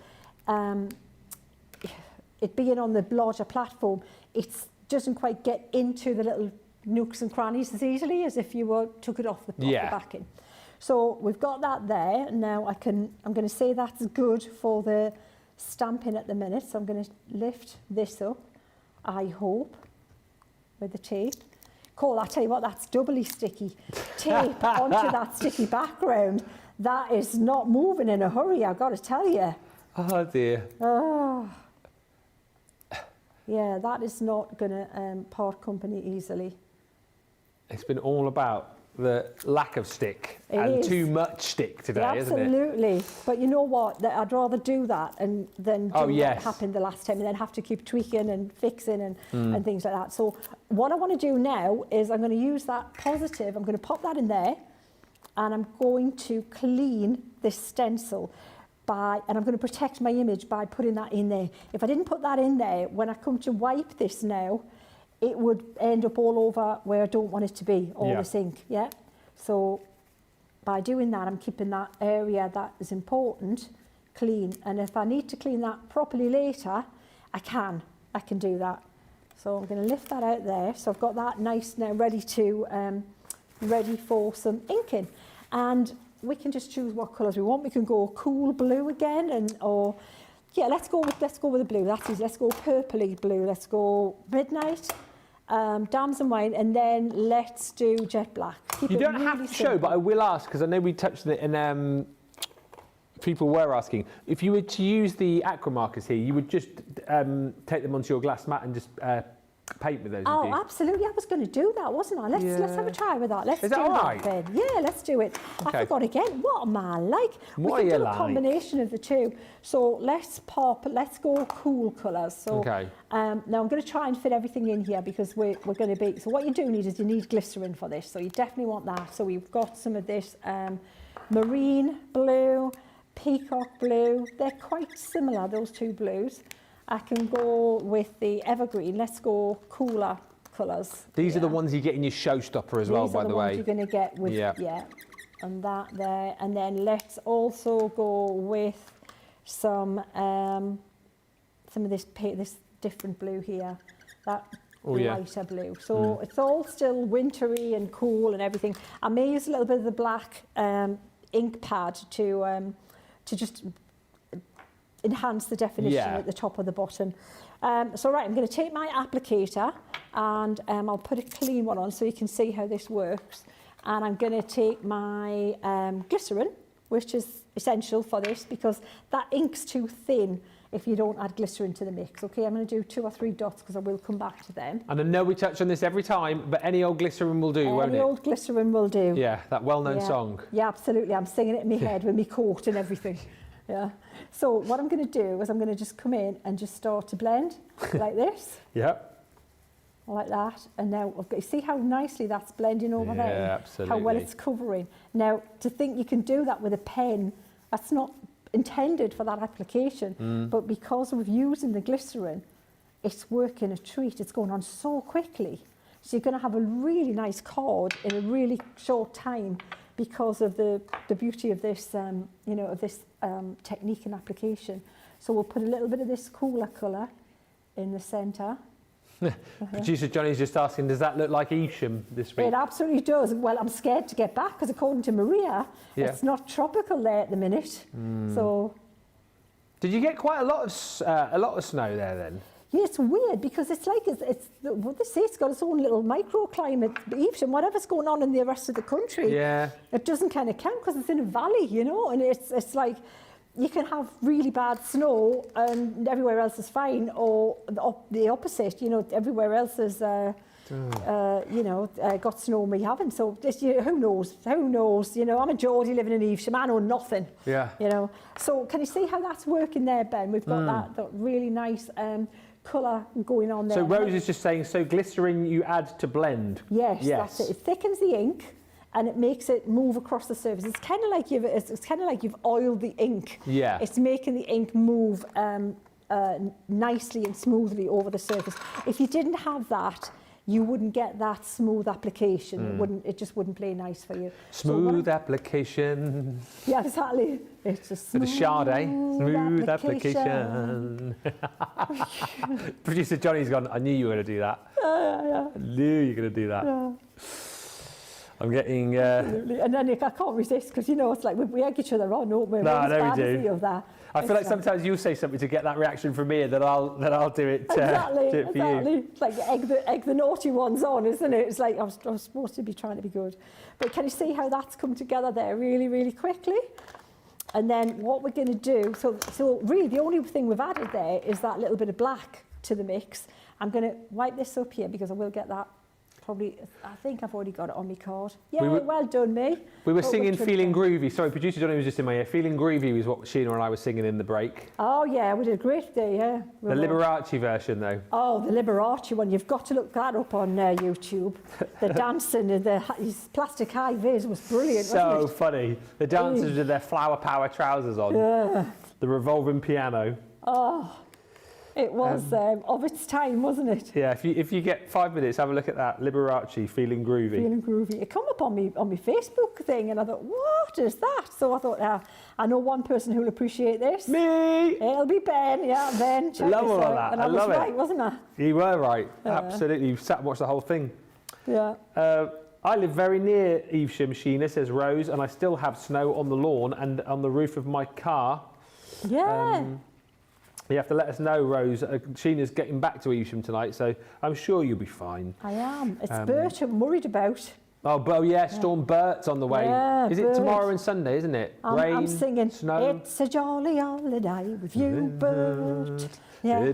it being on the larger platform, it doesn't quite get into the little nooks and crannies as easily as if you took it off the backing. So we've got that there. Now I'm going to say that's good for the stamping at the minute. So I'm going to lift this up, I hope, with the tape. Cole, I tell you what, that's doubly sticky. Tape onto that sticky background. That is not moving in a hurry, I've got to tell you. Oh dear. Oh. Yeah, that is not going to part company easily. It's been all about the lack of stick It and is. too much stick today, Yeah, isn't it? absolutely. But you know what? I'd rather do that and than do Oh, what yes. happened the last time and then have to keep tweaking and fixing and things like that. So what I want to do now is I'm going to use that positive. I'm going to pop that in there and I'm going to clean this stencil and I'm going to protect my image by putting that in there. If I didn't put that in there, when I come to wipe this now, it would end up all over where I don't want it to be, all this ink, yeah? So by doing that, I'm keeping that area that is important clean. And if I need to clean that properly later, I can do that. So I'm going to lift that out there. So I've got that nice now ready for some inking. And we can just choose what colours we want. We can go cool blue again, let's go with the blue. That's easy. Let's go purpley blue. Let's go midnight. Damson wine, and then let's do jet black. You don't have to show, but I will ask, because I know we touched on it and people were asking. If you were to use the aqua markers here, you would just take them onto your glass mat and just paint with those, would you? Oh, absolutely. I was going to do that, wasn't I? Let's have a try with that. Let's Is do that all right? Ben. Yeah, let's do it. Okay. I forgot again. What am I like? What we are can you do a like? combination of the two. So let's go cool colours. So Okay. now I'm going to try and fit everything in here because we're going to be... So what you do need is you need glycerin for this. So you definitely want that. So we've got some of this marine blue, peacock blue. They're quite similar, those two blues. I can go with the evergreen. Let's go cooler colours. These are the ones you get in your showstopper as well, by the way. These are the ones you're going to get with, and that there. And then let's also go with some of this different blue here, that lighter blue. So it's all still wintry and cool and everything. I may use a little bit of the black ink pad to just enhance the definition at the top of the bottom. So right, I'm going to take my applicator and I'll put a clean one on so you can see how this works. And I'm going to take my glycerin, which is essential for this because that ink's too thin if you don't add glycerin to the mix. Okay, I'm going to do 2 or 3 dots because I will come back to them. And I know we touch on this every time, but any old glycerin will do, won't it? Any old glycerin will do. Yeah, that well-known song. Yeah, absolutely. I'm singing it in my head with me coat and everything. Yeah. So what I'm going to do is I'm going to just come in and just start to blend like this. Yep. Like that. And now I've got, you see how nicely that's blending over there? Yeah, absolutely. How well it's covering. Now, to think you can do that with a pen, that's not intended for that application. But because of using the glycerin, it's working a treat. It's going on so quickly. So you're going to have a really nice card in a really short time because of the beauty of this, technique and application. So we'll put a little bit of this cooler colour in the centre. Producer Johnny's just asking, does that look like Evesham this week? It absolutely does. Well, I'm scared to get back because according to Maria, it's not tropical there at the minute. So, did you get quite a lot of snow there then? yeah, it's weird because it's like what they say, it's got its own little microclimate. Evesham, whatever's going on in the rest of the country, it doesn't kind of count because it's in a valley, you know, and it's like you can have really bad snow and everywhere else is fine, or the opposite, you know, everywhere else is, got snow and we haven't. So just, who knows, you know, I'm a Geordie living in Evesham, I know nothing. Yeah. You know, so can you see how that's working there, Ben? We've got that really nice colour going on there. So Rose is just saying, so glycerin you add to blend? Yes, that's it. It thickens the ink and it makes it move across the surface. It's kind of like you've oiled the ink. Yeah. It's making the ink move nicely and smoothly over the surface. If you didn't have that, you wouldn't get that smooth application. It just wouldn't play nice for you. Smooth application. Yeah, exactly. It's a smooth Smooth application. Producer Johnny's gone, I knew you were going to do that. I knew you were going to do that. Yeah. I'm getting... Absolutely. And then I can't resist because, you know, it's like we egg each other on, don't we? No, we do. Of that. I feel like sometimes you'll say something to get that reaction from me, and then I'll do it. Exactly. Do it for you. It's like egg the naughty ones on, isn't it? It's like I was supposed to be trying to be good, but can you see how that's come together there really, really quickly? And then what we're going to do, so really the only thing we've added there is that little bit of black to the mix. I'm going to wipe this up here because I will get that probably, I think I've already got it on my card. Yeah, We were- well done, me. We were Oh, singing which one Feeling again? Groovy. Sorry, producer Johnny was just in my ear. Feeling Groovy was what Sheena and I were singing in the break. Oh, yeah, we did a great day, yeah. The Liberace version, though. Oh, the Liberace one. You've got to look that up on YouTube. The dancing in his plastic high vis was brilliant, So wasn't it? funny. The dancers with their flower power trousers on. Yeah. The revolving piano. Oh, it was of its time, wasn't it? Yeah, if you get 5 minutes, have a look at that. Liberace, Feeling Groovy. Feeling groovy. It come up on me Facebook thing, and I thought, what is that? So I thought, I know one person who'll appreciate this. Me! It'll be Ben, yeah, Ben. Check Love this all of out. that. And I I was love it. right, wasn't I? You were right. Absolutely. You sat and watched the whole thing. Yeah. I live very near Evesham, Sheena, says Rose, and I still have snow on the lawn and on the roof of my car. Yeah. You have to let us know, Rose. Sheena's getting back to Evesham tonight, so I'm sure you'll be fine. I am. It's Bert I'm worried about. Oh, yeah, Storm Bert's on the way. Yeah, Is it Bert. tomorrow and Sunday, isn't it? Rain, I'm singing, snow. it's a jolly holiday with you, Bert. Yeah.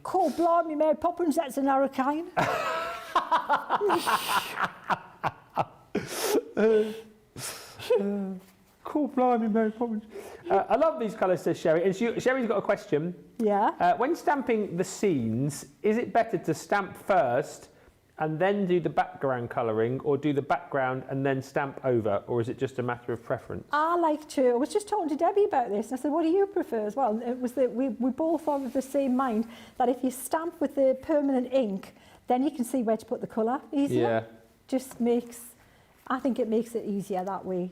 Cool, blimey, Mary Poppins, that's an hurricane. Cool, blimey, Mary Poppins. I love these colours, says Sherry. And Sherry's got a question. Yeah. When stamping the scenes, is it better to stamp first and then do the background colouring, or do the background and then stamp over, or is it just a matter of preference? I was just talking to Debbie about this, and I said, what do you prefer as well? And it was that we both are of the same mind, that if you stamp with the permanent ink, then you can see where to put the colour easier. Yeah. I think it makes it easier that way,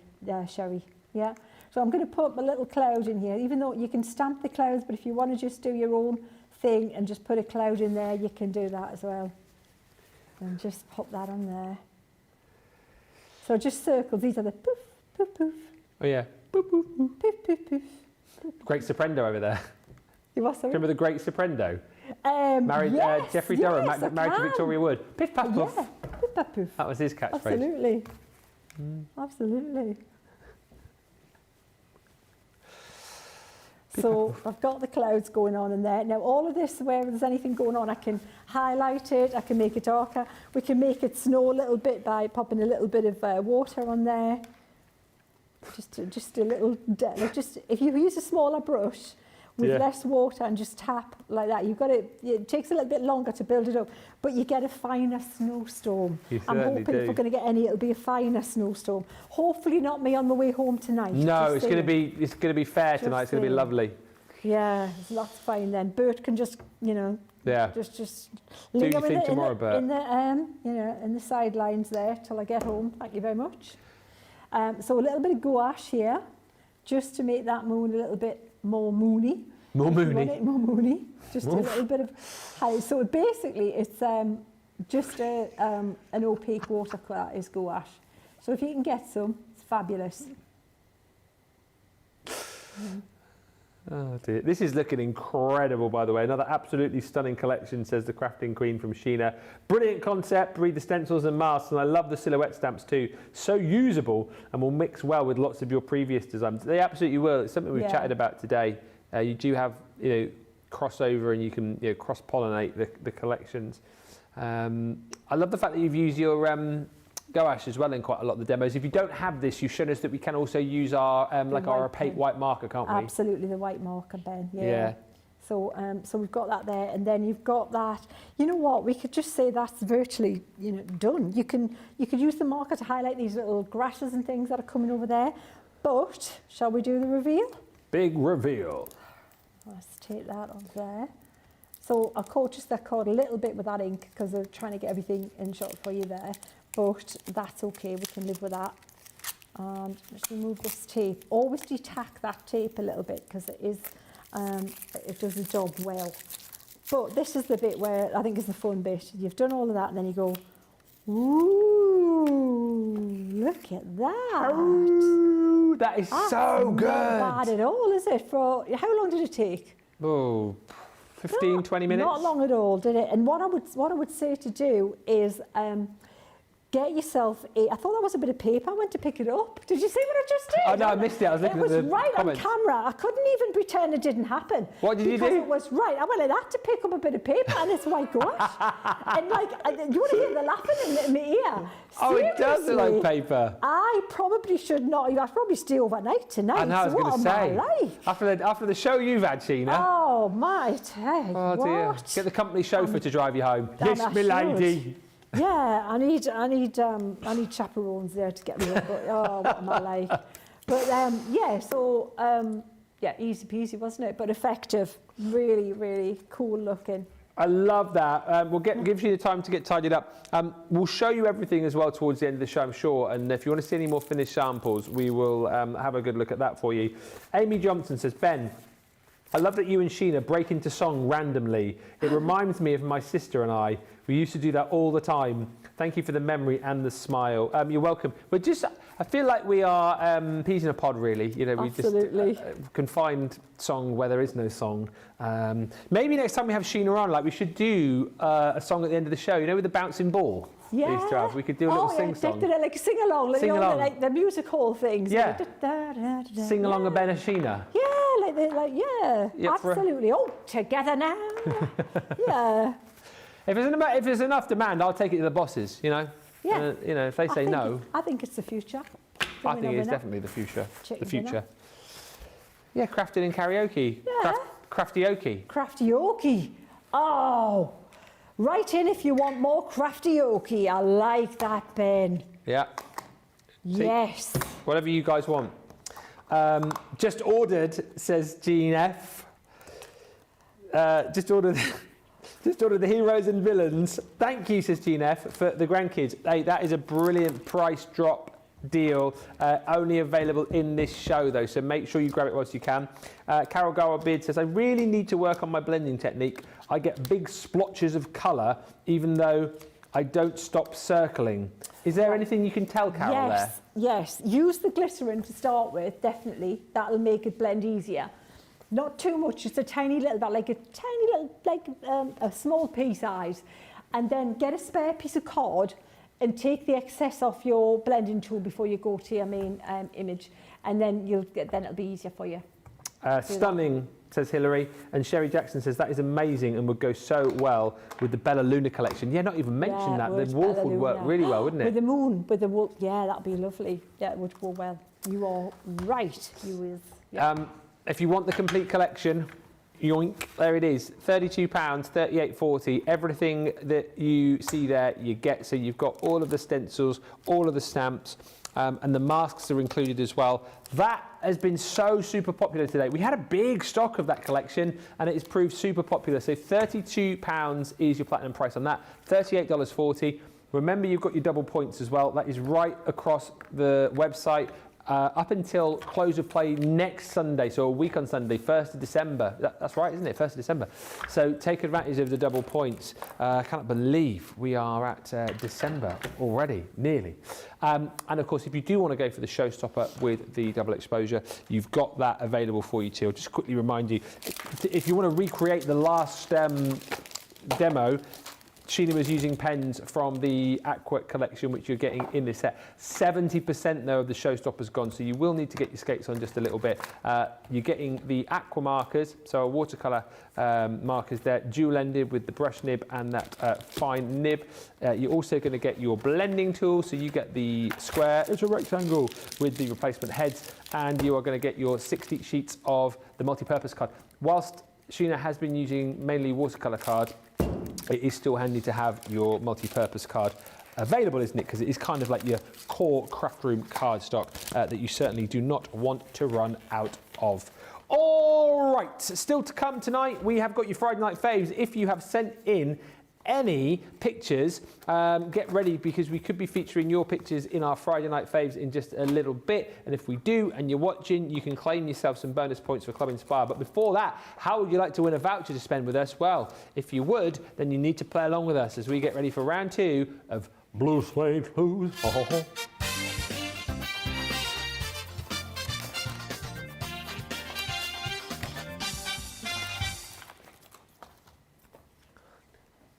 Sherry. Yeah. So I'm going to put a little cloud in here, even though you can stamp the clouds, but if you want to just do your own thing and just put a cloud in there, you can do that as well. And just pop that on there. So just circles. These are the poof, poof, poof. Oh, yeah. Boop, boop, boop. Poof, poof, poof. Great Soprendo over there. You what, sorry? Remember the Great Soprendo? Married Jeffrey Durham, married to Victoria Wood. Piff, paff, puff. Yeah, poof, poof, poof. That was his catchphrase. Absolutely. Absolutely. So I've got the clouds going on in there. Now all of this, where there's anything going on, I can highlight it, I can make it darker. We can make it snow a little bit by popping a little bit of water on there. Just a little, if you use a smaller brush with less water and just tap like that, it takes a little bit longer to build it up, but you get a finer snowstorm. I'm hoping if we're going to get any, it'll be a finer snowstorm. Hopefully not me on the way home tonight. No, it's going to be fair tonight. It's going to be lovely. Yeah, there's lots of fine then. Bert can just, just Do linger your thing tomorrow, Bert. in the sidelines there till I get home. Thank you very much. So a little bit of gouache here, just to make that moon a little bit more moony. More moony. More moony. Just a little bit of high. So basically, it's just an opaque watercolour is gouache. So if you can get some, it's fabulous. Oh dear. This is looking incredible, by the way. Another absolutely stunning collection, says the Crafting Queen from Sheena. Brilliant concept, read the stencils and masks, and I love the silhouette stamps too. So usable and will mix well with lots of your previous designs. They absolutely will. It's something we've chatted about today. You do have, crossover, and you can cross-pollinate the collections. I love the fact that you've used your gouache as well in quite a lot of the demos. If you don't have this, you've shown us that we can also use our our opaque white marker, can't we? Absolutely, the white marker, Ben. Yeah. So we've got that there, and then you've got that. You know what? We could just say that's virtually done. You could use the marker to highlight these little grasses and things that are coming over there. But shall we do the reveal? Big reveal. Let's take that off there. So I just caught a little bit with that ink because I'm trying to get everything in shot for you there. But that's okay, we can live with that. And let's remove this tape. Always detack that tape a little bit because it does the job well. But this is the bit where I think is the fun bit. You've done all of that and then you go, ooh, look at that. Ooh, that is so good. Not bad at all, is it? For how long did it take? Oh, 15, 20 minutes? Not long at all, did it? And what I would say to do is get yourself I thought that was a bit of paper. I went to pick it up. Did you see what I just did? Oh no, I missed it. I was looking at the It was right comments. on camera. I couldn't even pretend it didn't happen. What did you do? Because it was right. I went like that to pick up a bit of paper, and it's like, gosh. And like, you want to hear the laughing in my ear? Oh, it does look like Seriously, paper. I probably should not. I'd probably stay overnight tonight. I know, I was So going to what am say. I like? After the show you've had, Sheena. Oh my tag! Oh dear. What? Get the company chauffeur to drive you home. Damn, Yes, I my lady. Yeah, I need chaperones there to get me up. But, oh, what am I like? But yeah, so yeah, easy peasy, wasn't it? But effective. Really, really cool looking. I love that. We'll give you the time to get tidied up. We'll show you everything as well towards the end of the show, I'm sure. And if you want to see any more finished samples, we will have a good look at that for you. Amy Johnson says, Ben, I love that you and Sheena break into song randomly. It reminds me of my sister and I. We used to do that all the time. Thank you for the memory and the smile. You're welcome. I feel like we are peas in a pod, really. You know, we Absolutely. just can find song where there is no song. Maybe next time we have Sheena on, like we should do a song at the end of the show. You know, with the bouncing ball. Yeah. We used to have. We could do a little sing-song. Like sing along, like, Sing you know, along. like the music hall things. Yeah. Like, Sing along a Ben and Sheena. Yeah, yeah, Yeah, for- absolutely. Oh, together now. Yeah. If there's enough demand, I'll take it to the bosses. You know. Yeah. You know, if they say no, I think it's the future. I think it's definitely the future. Chicken The future. dinner. Yeah, crafting and karaoke. Yeah. Crafty-okie. Crafty-okie. Oh, write in if you want more crafty-okie. I like that, Ben. Yeah. Yes. Whatever you guys want. Just ordered, says Jean F. Just ordered the heroes and villains. Thank you, says Jean F, for the grandkids. Hey, that is a brilliant price drop deal. Only available in this show, though, so make sure you grab it whilst you can. Carol Gower Beard says, I really need to work on my blending technique. I get big splotches of colour, even though I don't stop circling. Is there anything you can tell Carol there? Yes. Use the glycerin to start with, definitely. That'll make it blend easier. Not too much, just a tiny little bit, like a tiny little, like a small pea size. And then get a spare piece of card and take the excess off your blending tool before you go to your main image. And then it'll be easier for you. Stunning, says Hilary. And Sherry Jackson says, that is amazing and would go so well with the Bella Luna collection. Yeah, not even mention that. The wolf would work really well, wouldn't it? With the moon, with the wolf, yeah, that'd be lovely. Yeah, it would go well. You are right. Yeah. If you want the complete collection, yoink, there it is. £32, $38.40. Everything that you see there, you get. So you've got all of the stencils, all of the stamps, and the masks are included as well. That has been so super popular today. We had a big stock of that collection, and it has proved super popular. So £32 is your platinum price on that. $38.40. Remember, you've got your double points as well. That is right across the website. Up until close of play next Sunday, so a week on Sunday, 1st of December. That's right, isn't it? 1st of December. So take advantage of the double points. I cannot believe we are at December already, nearly. And of course, if you do want to go for the showstopper with the double exposure, you've got that available for you too. I'll just quickly remind you, if you want to recreate the last demo, Sheena was using pens from the Aqua collection, which you're getting in this set. 70% though of the showstopper's gone, so you will need to get your skates on just a little bit. You're getting the Aqua markers, so watercolour markers there, dual-ended with the brush nib and that fine nib. You're also going to get your blending tool, so you get the square, it's a rectangle with the replacement heads, and you are going to get your 60 sheets of the multi-purpose card. Whilst Sheena has been using mainly watercolour cards, it is still handy to have your multi-purpose card available, isn't it? Because it is kind of like your core craft room card stock that you certainly do not want to run out of. All right, still to come tonight, we have got your Friday Night Faves. If you have sent in any pictures, get ready, because we could be featuring your pictures in our Friday Night Faves in just a little bit. And if we do, and you're watching, you can claim yourself some bonus points for Club Inspire. But before that, how would you like to win a voucher to spend with us? Well, if you would, then you need to play along with us as we get ready for round 2 of Blue Suede Shoes.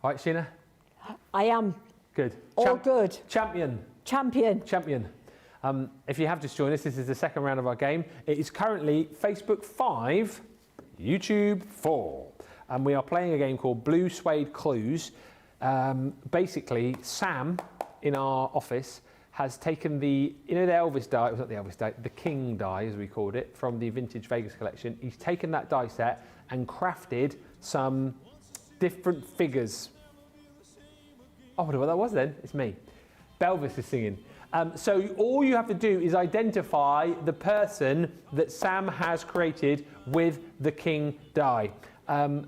All right, Sheena? I am. Good. All good. Champion. Champion. Champion. If you have just joined us, this is the second round of our game. It is currently Facebook 5, YouTube 4. And we are playing a game called Blue Suede Clues. Basically, Sam in our office has taken the Elvis die, it was not the Elvis die, the King die as we called it, from the Vintage Vegas collection. He's taken that die set and crafted some different figures. Oh, I wonder what that was then. It's me. Belvis is singing. So all you have to do is identify the person that Sam has created with the King die.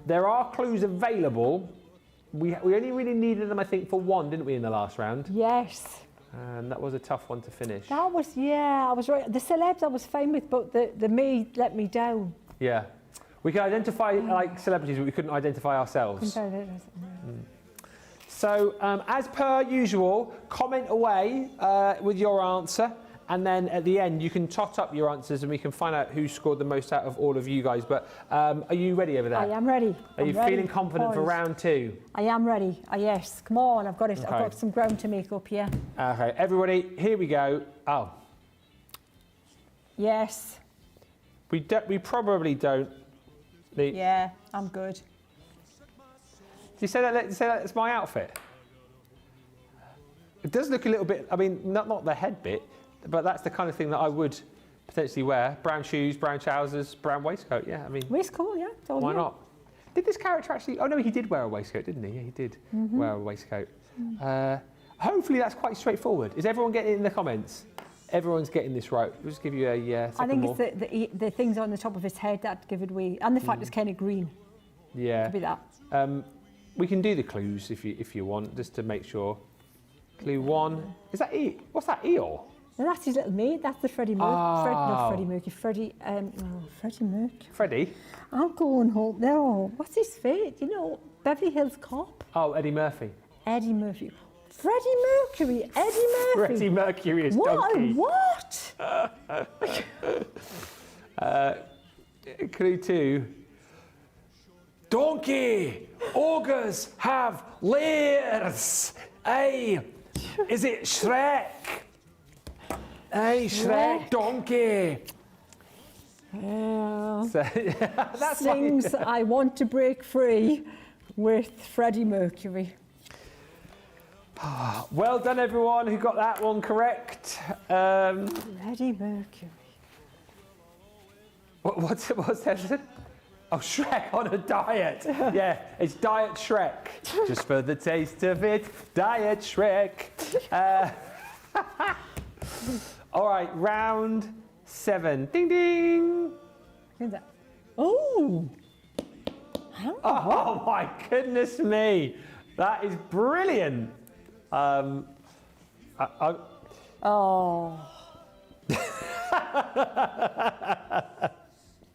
There are clues available. We only really needed them, I think, for one, didn't we, in the last round? Yes. And that was a tough one to finish. That was, yeah, I was right. The celebs I was fine with, but the me let me down. Yeah. We could identify like celebrities, but we couldn't identify ourselves. So, as per usual, comment away with your answer, and then at the end you can tot up your answers and we can find out who scored the most out of all of you guys. But are you ready over there? I am ready. Are you feeling confident for round 2? I am ready. Yes, come on, I've got it. Okay. I've got some ground to make up here. Okay, everybody, here we go. Oh. Yes. We probably don't need... Yeah, I'm good. Did you say that's my outfit? It does look a little bit, I mean, not the head bit, but that's the kind of thing that I would potentially wear. Brown shoes, brown trousers, brown waistcoat, yeah, I mean... Waistcoat, yeah. It's all why you. not? Did this character actually... Oh, no, he did wear a waistcoat, didn't he? Yeah, he did wear a waistcoat. Hopefully that's quite straightforward. Is everyone getting it in the comments? Everyone's getting this right. We'll just give you a second I think more. it's the things on the top of his head that give it away, and the fact it's kind of green. Yeah. Could be that. We can do the clues if you want, just to make sure. Clue 1. Is that E? What's that, Eeyore? No, that's his little mate. That's the Freddie Mercury. Not Freddie Mercury. Freddie Mercury. Freddie? I'm going home. No, what's his fate? You know, Beverly Hills Cop. Oh, Eddie Murphy. Eddie Murphy. Freddie Mercury. Eddie Murphy. Freddie Mercury is what? donkey. What? Clue 2. Donkey! Ogres have lairs! Hey, is it Shrek? Hey, Shrek, donkey! So, that's Sings I Want to Break Free with Freddie Mercury. Well done, everyone who got that one correct. Freddie Mercury. What's that? Oh, Shrek on a diet. Yeah, it's Diet Shrek. Just for the taste of it, Diet Shrek. All right, round 7. Ding, ding. Who's that? Oh. Oh, my goodness me. That is brilliant. Oh.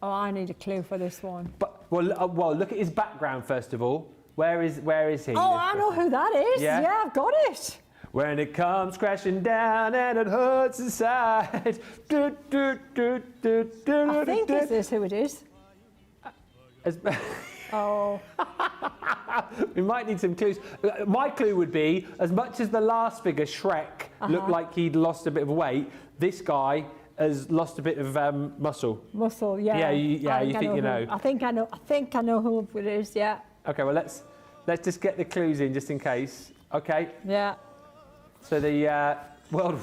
Oh, I need a clue for this one. But well, look at his background first of all. Where is he? Oh, I know who that is. Yeah? I've got it. When it comes crashing down and it hurts inside. I think this is who it is. Oh. We might need some clues. My clue would be, as much as the last figure, Shrek, looked like he'd lost a bit of weight, this guy has lost a bit of muscle. Muscle, yeah. Yeah, you think you know. I think I know who it is, yeah. Okay, well, let's just get the clues in just in case. Okay. Yeah. So the World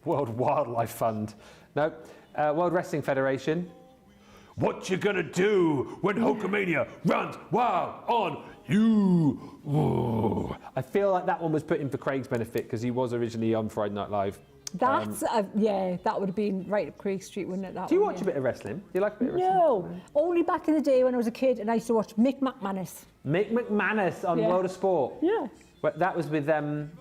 Wildlife Fund. No. World Wrestling Federation. What you gonna do when Hulkamania runs wild on you? Ooh. I feel like that one was put in for Craig's benefit because he was originally on Friday Night Live. That's, yeah, that would have been right up Craig Street, wouldn't it? Do you watch a bit of wrestling? Do you like a bit of wrestling? No, only back in the day when I was a kid and I used to watch Mick McManus. Mick McManus on World of Sport. Yeah. Well, that was with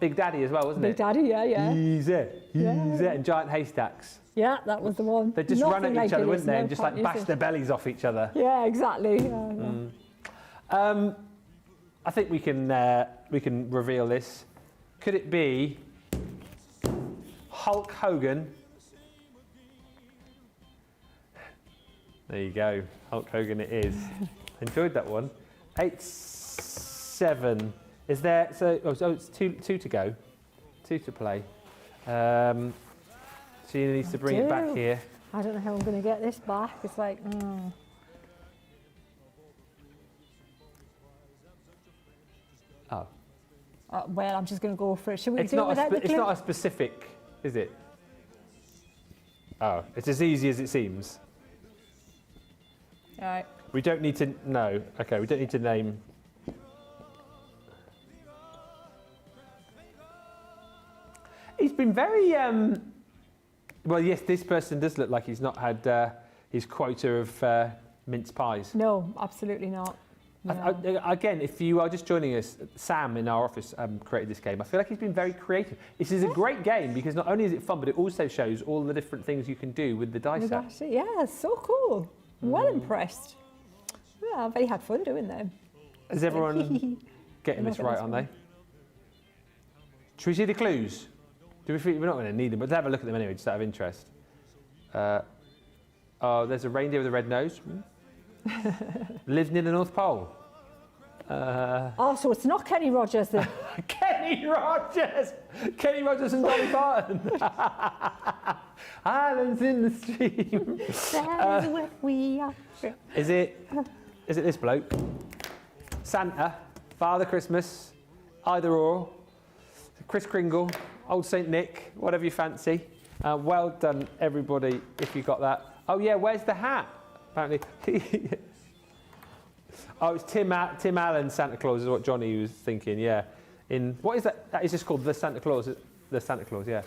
Big Daddy as well, wasn't Big it? Daddy, yeah. Easy, and Giant Haystacks. Yeah, that was the one. They'd just run at each other, wouldn't they? And just like bash their bellies off each other. Yeah, exactly. I think we can reveal this. Could it be Hulk Hogan? There you go, Hulk Hogan it is. Enjoyed that one. 8-7 Is there, so it's two to go, 2 to play. Sheena needs to bring it back here. I don't know how I'm going to get this back. It's like, Oh. well, I'm just going to go for it. Should we It's do it not, without the it's clue? not a specific, is it? Oh, it's as easy as it seems. All right. We don't need to, no. Okay, we don't need to name. He's been very, well, yes, this person does look like he's not had his quota of mince pies. No, absolutely not. No. Again, if you are just joining us, Sam in our office created this game. I feel like he's been very creative. This is a great game because not only is it fun, but it also shows all the different things you can do with the dice set. Yeah, it's so cool. Well impressed. Yeah, I bet he had fun doing them. Is everyone getting this right, aren't they? Should we see the clues? We're not going to need them, but have a look at them anyway, just out of interest. Oh, there's a reindeer with a red nose. Lives near the North Pole. Oh, so it's not Kenny Rogers then. Kenny Rogers! Kenny Rogers and Dolly Parton. Islands in the stream. That is where we are. Is it this bloke? Santa, Father Christmas, either or, Kris Kringle, Old Saint Nick, whatever you fancy. Well done, everybody, if you got that. Oh yeah, where's the hat? Apparently. Oh, it's Tim Allen Santa Claus is what Johnny was thinking, yeah. What is that? That is just called the Santa Claus. The Santa Claus, yeah.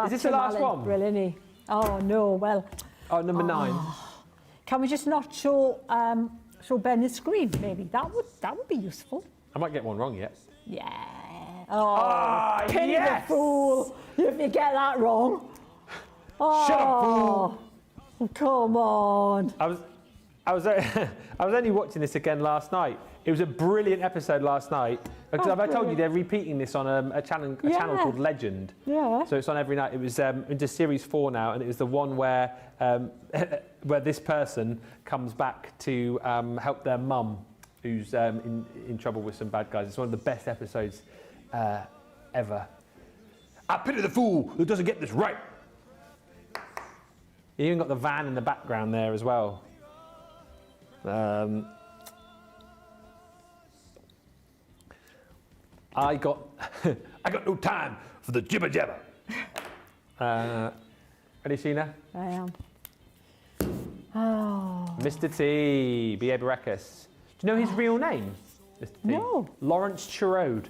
Is this Tim the last Allen, one? Brilliant, isn't he? Oh no, well. Oh, number 9. Can we just not show Ben the screen? Maybe that would be useful. I might get one wrong yet. Yeah. Oh, Kenny yes! the fool! If you get that wrong. Oh, Shut up, fool! Come on. I was only watching this again last night. It was a brilliant episode last night. Because I told you they're repeating this on a channel called Legend. Yeah. So it's on every night. It was into series 4 now, and it was the one where where this person comes back to help their mum, who's in trouble with some bad guys. It's one of the best episodes ever. I pity the fool who doesn't get this right. You even got the van in the background there as well. I got no time for the jibber jabber. Ready, Sheena? I am. Oh. Mr. T, B.A. Baracus. Do you know his real name, Mr. T? No. Lawrence Chirode.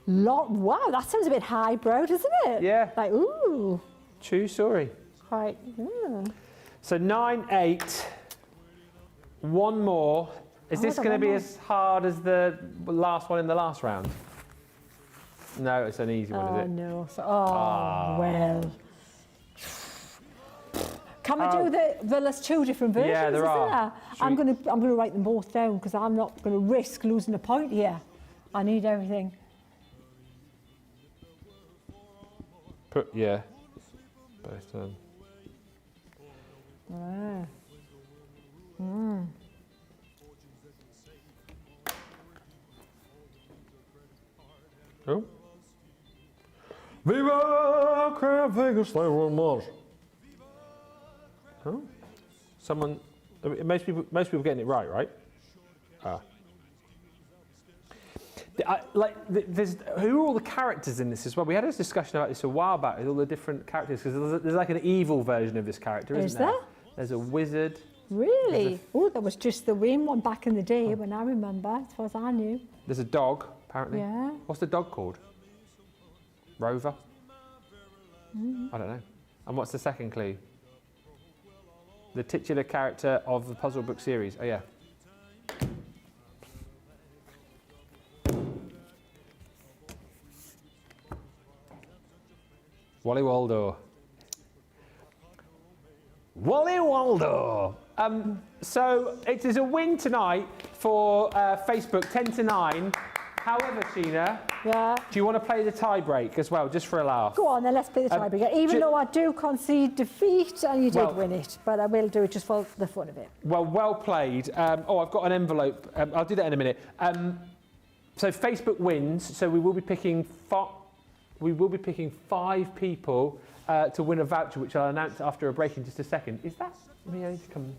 Wow, that sounds a bit highbrow, doesn't it? Yeah. Like, ooh. True story. Quite. Yeah. So 9, 8. One more. Is this going to be as hard as the last one in the last round? No, it's an easy one, is it? No. Well. Can we do there's 2 different versions, Yeah, there isn't are. there? I'm gonna write them both down because I'm not gonna risk losing a point here. I need everything. Yeah. Both done. Oh. Viva Crab Vegas, they were Mars. Oh. Someone. Most people getting it right? Ah. Who are all the characters in this as well? We had a discussion about this a while back with all the different characters because there's like an evil version of this character, isn't there? There's a wizard. Really? Oh, that was just the rain one back in the day when I remember, as far as I knew. There's a dog, apparently. Yeah. What's the dog called? Rover? I don't know. And what's the second clue? The titular character of the puzzle book series. Oh, yeah. Wally Waldo. Wally Waldo. So it is a win tonight for Facebook, 10 to 9. However, Sheena, Yeah. do you want to play the tie break as well, just for a laugh? Go on then, let's play the tiebreaker. Even though I do concede defeat and you did win it, but I will do it just for the fun of it. Well played. I've got an envelope. I'll do that in a minute. So Facebook wins. So we will be picking 5 people to win a voucher, which I'll announce after a break in just a second. Is that? I need to come.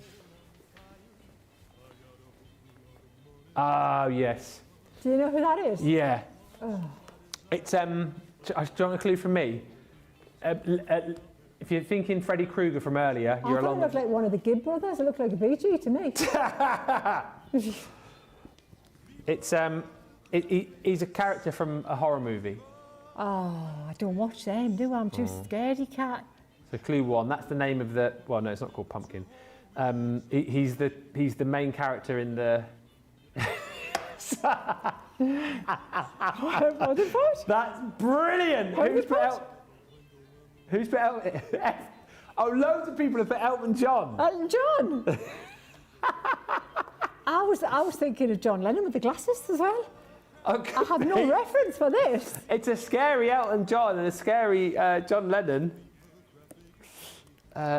Ah, yes. Do you know who that is? Yeah. Oh. It's do you want a clue from me? If you're thinking Freddy Krueger from earlier, you're along. It looked like one of the Gibb brothers. It looked like a BG to me. It's he's a character from a horror movie. Oh, I don't watch them, do I? I'm too scaredy cat. So clue 1. That's the name of the. Well, no, it's not called Pumpkin. He's the main character in the. That's brilliant. Who's put Elton? Oh, loads of people have put Elton John. Elton John. I was thinking of John Lennon with the glasses as well. Okay. I have no reference for this. It's a scary Elton John and a scary John Lennon.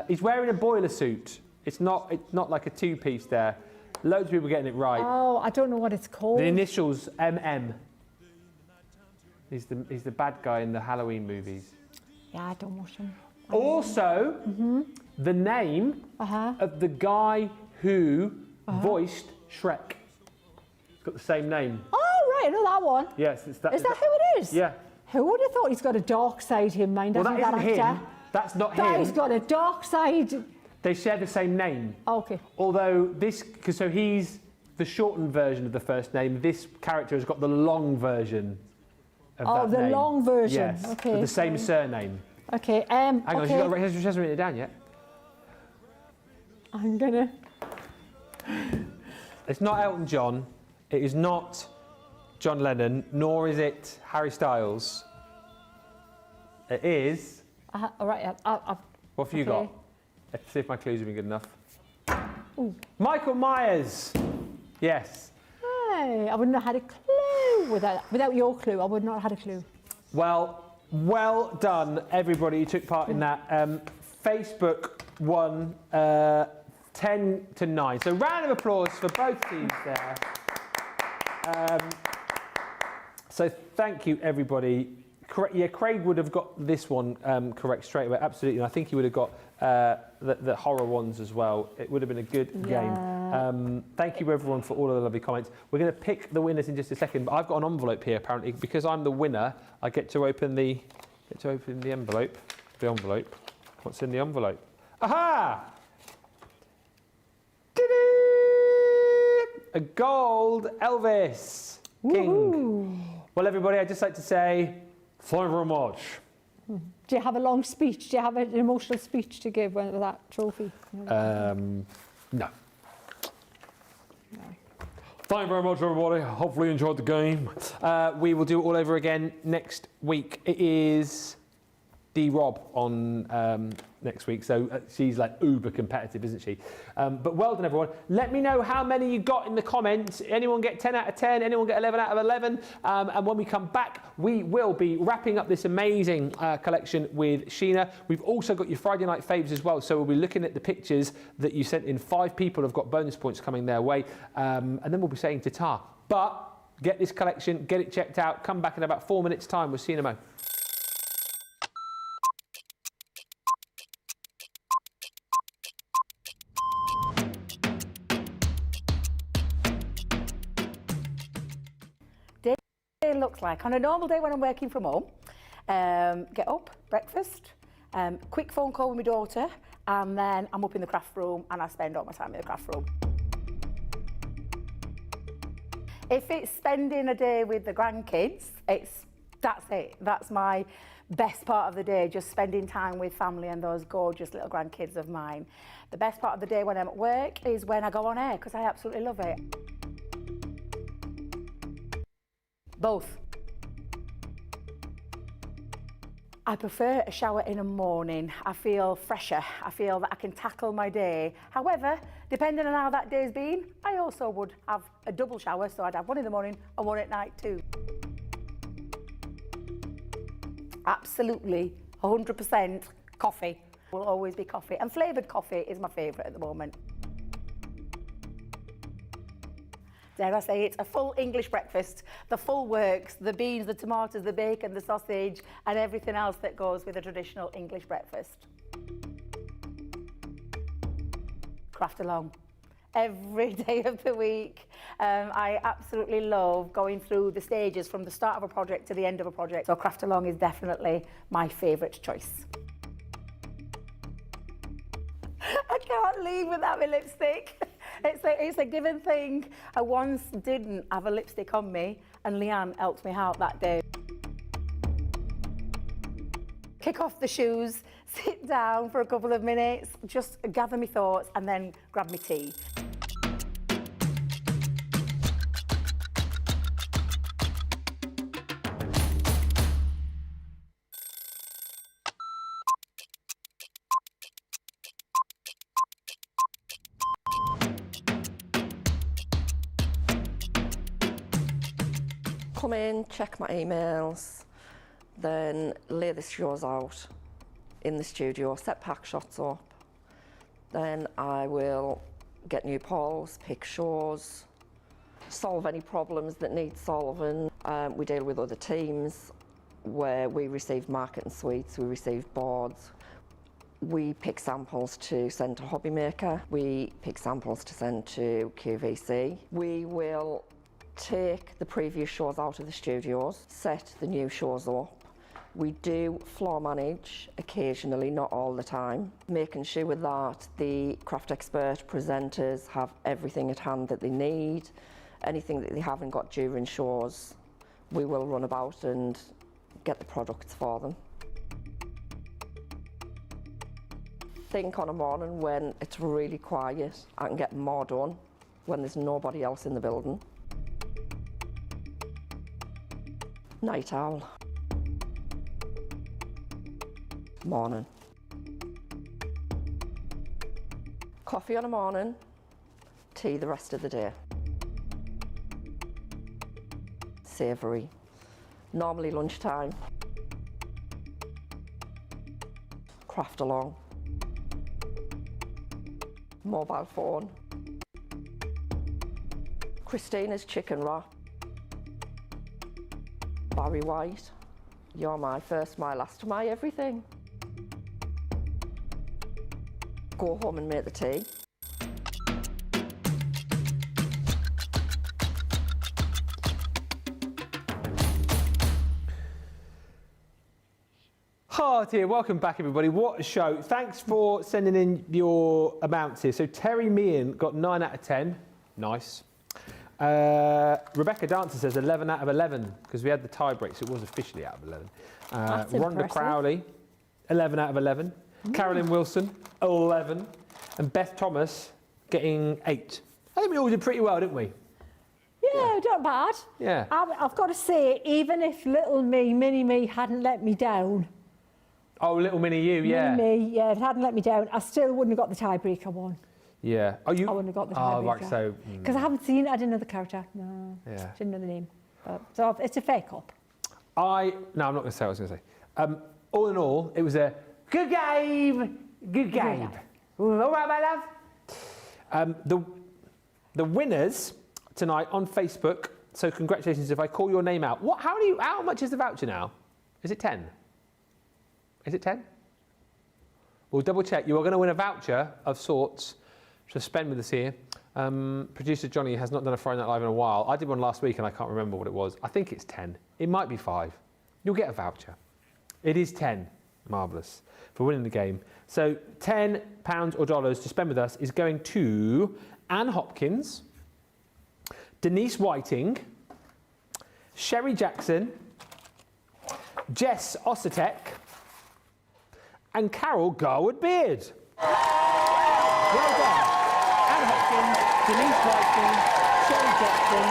He's wearing a boiler suit. It's not like a two-piece there. Loads of people getting it right. Oh, I don't know what it's called. The initials MM. He's the bad guy in the Halloween movies. Yeah, I don't watch them. Also, the name of the guy who voiced Shrek. It's got the same name. Oh, right, I know that one. Yes, it's that. Is that who it is? Yeah. Who would have thought he's got a dark side, him, mind? Well, that isn't him. That's not him. He's got a dark side. They share the same name. Oh, okay. Although so he's the shortened version of the first name. This character has got the long version of that name. Long version. Yes, Okay. with the same surname. Okay. Hang on, okay. she hasn't written it down yet. I'm gonna. It's not Elton John. It is not John Lennon, nor is it Harry Styles. It is. All right. What have you okay. got? Let's see if my clues have been good enough. Ooh. Michael Myers. Yes. Hey, I wouldn't have had a clue without your clue. I would not have had a clue. Well done, everybody who took part in that. Facebook won 10-9. So round of applause for both teams there. So thank you, everybody. Yeah, Craig would have got this one correct straight away, absolutely. And I think he would have got the horror ones as well. It would have been a good game. Thank you, everyone, for all of the lovely comments. We're going to pick the winners in just a second, but I've got an envelope here, apparently. Because I'm the winner, I get to open the envelope. The envelope. What's in the envelope? Aha! A gold Elvis King. Woo-hoo. Well, everybody, I'd just like to say, thank you very much. Do you have a long speech? Do you have an emotional speech to give with that trophy? No. No. Thank you very much, everybody. Hopefully you enjoyed the game. We will do it all over again next week. It is D-Rob on next week, so she's like uber competitive, isn't she? But well done, everyone. Let me know how many you got in the comments. Anyone get 10 out of 10? Anyone get 11 out of 11? And when we come back, we will be wrapping up this amazing collection with Sheena. We've also got your Friday night faves as well, so we'll be looking at the pictures that you sent in. 5 people have got bonus points coming their way, and then we'll be saying ta-ta. But get this collection, get it checked out, come back in about 4 minutes' time. We'll see you in a moment. Looks like on a normal day when I'm working from home, get up, breakfast, quick phone call with my daughter, and then I'm up in the craft room and I spend all my time in the craft room. If it's spending a day with the grandkids, that's it. That's my best part of the day, just spending time with family and those gorgeous little grandkids of mine. The best part of the day when I'm at work is when I go on air, because I absolutely love it. Both. I prefer a shower in the morning. I feel fresher. I feel that I can tackle my day. However, depending on how that day's been, I also would have a double shower, so I'd have one in the morning and one at night too. Absolutely, 100% coffee. Will always be coffee. And flavoured coffee is my favourite at the moment. Dare I say it, a full English breakfast, the full works, the beans, the tomatoes, the bacon, the sausage, and everything else that goes with a traditional English breakfast. Craft along. Every day of the week. I absolutely love going through the stages from the start of a project to the end of a project. So craft along is definitely my favourite choice. I can't leave without my lipstick. It's a given thing. I once didn't have a lipstick on me and Leanne helped me out that day. Kick off the shoes, sit down for a couple of minutes, just gather my thoughts and then grab my tea. Come in, check my emails, then lay the shows out in the studio, set pack shots up. Then I will get new polls, pick shows, solve any problems that need solving. We deal with other teams where we receive marketing suites, we receive boards. We pick samples to send to Hobby Maker. We pick samples to send to QVC. We will take the previous shows out of the studios, set the new shows up. We do floor manage occasionally, not all the time, making sure that the craft expert presenters have everything at hand that they need. Anything that they haven't got during shows, we will run about and get the products for them. Think on a morning when it's really quiet, I can get more done when there's nobody else in the building. Night owl. Morning. Coffee on a morning, tea the rest of the day. Savoury. Normally lunchtime. Craft along. Mobile phone. Christina's chicken wrap. Barry White, you're my first, my last, my everything. Go home and make the tea. Oh dear, welcome back everybody. What a show. Thanks for sending in your amounts here. So Terry Meehan got 9 out of 10. Nice. Rebecca Dancer says 11 out of 11 because we had the tie break, so it was officially out of 11. That's Rhonda impressive. Crowley, 11 out of 11. Carolyn Wilson, 11. And Beth Thomas getting 8. I think we all did pretty well, didn't we? Yeah, not bad. Yeah. I've got to say, even if little me, mini me, hadn't let me down, Oh, little mini you, yeah. mini me, yeah, if it hadn't let me down, I still wouldn't have got the tiebreaker one. Yeah. Oh, you? I wouldn't have got the Oh, tiebreaker. right, so... Because I haven't seen it, I didn't know the character. No, Yeah. didn't know the name. So it's a fair cop. No, I'm not going to say what I was going to say. All in all, it was a good game. Good game. All right, my love. The winners tonight on Facebook. So congratulations if I call your name out. What? How much is the voucher now? Is it 10? Is it 10? We'll double check. You are going to win a voucher of sorts to spend with us here. Producer Johnny has not done a Friday Night Live in a while. I did one last week and I can't remember what it was. I think it's 10. It might be 5. You'll get a voucher. It is 10. Marvellous. For winning the game. So £10 or dollars to spend with us is going to Anne Hopkins, Denise Whiting, Sherry Jackson, Jess Ossetek, and Carol Garwood-Beard. Well done. Anne Hopkins, Denise Whiting, Sherry Jackson,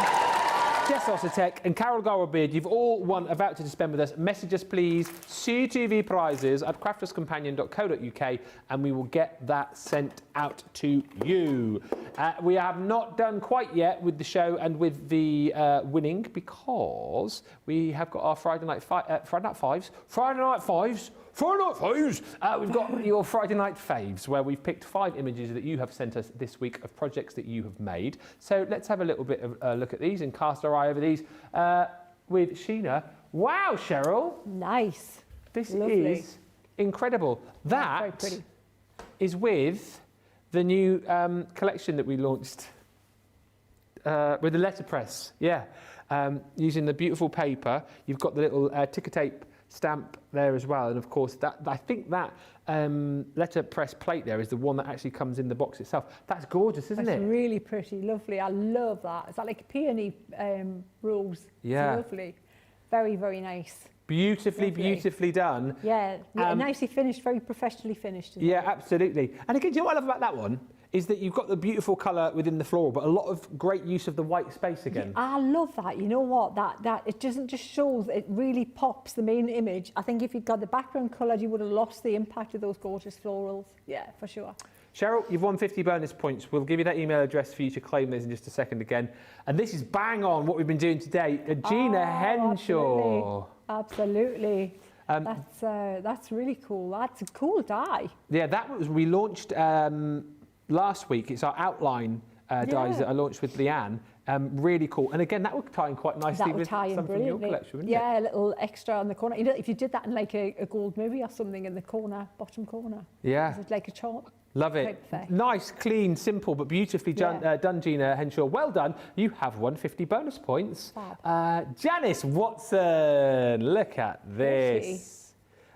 Jess Ossetek and Carol Garwood-Beard, you've all won a voucher to spend with us. Message us, please, CTV prizes at crafterscompanion.co.uk and we will get that sent out to you. We have not done quite yet with the show and with the winning because we have got our Friday Night Fives Friday Night Faves. We've got your Friday Night Faves, where we've picked 5 images that you have sent us this week of projects that you have made. So let's have a little bit of a look at these and cast our eye over these with Sheena. Wow, Cheryl. Nice. This Lovely. is incredible. That's very That pretty. is with the new collection that we launched with the letterpress. Yeah, using the beautiful paper. You've got the little ticker tape stamp there as well, and of course that I think that letterpress plate there is the one that actually comes in the box itself. That's gorgeous, isn't That's it? really pretty, lovely. I love that. Is that like a peony rose? Yeah. It's lovely. Very, very nice. Beautifully, Lovely. beautifully done. Yeah, nicely finished, very professionally finished. Yeah, absolutely. And again, do you know what I love about that one? Is that you've got the beautiful colour within the floral, but a lot of great use of the white space again. I love that. You know what? That it doesn't just shows, it really pops the main image. I think if you'd got the background coloured, you would have lost the impact of those gorgeous florals. Yeah, for sure. Cheryl, you've won 50 bonus points. We'll give you that email address for you to claim those in just a second again. And this is bang on what we've been doing today. Gina Henshaw. Absolutely. That's really cool. That's a cool die. Yeah, that was, we launched last week. It's our outline dies that I launched with Leanne. Really cool. And again, that would tie in quite nicely That would with tie in some from your brilliantly. collection, wouldn't Yeah, a little extra on the corner. You know, if you did that in like a gold movie or something in the corner, bottom corner. it? Yeah. Is it like a chart? Love it. Great effect. Nice, clean, simple, but beautifully done, Gina Henshaw. Well done. You have won 50 bonus points. Fab. Janice Watson, look at this.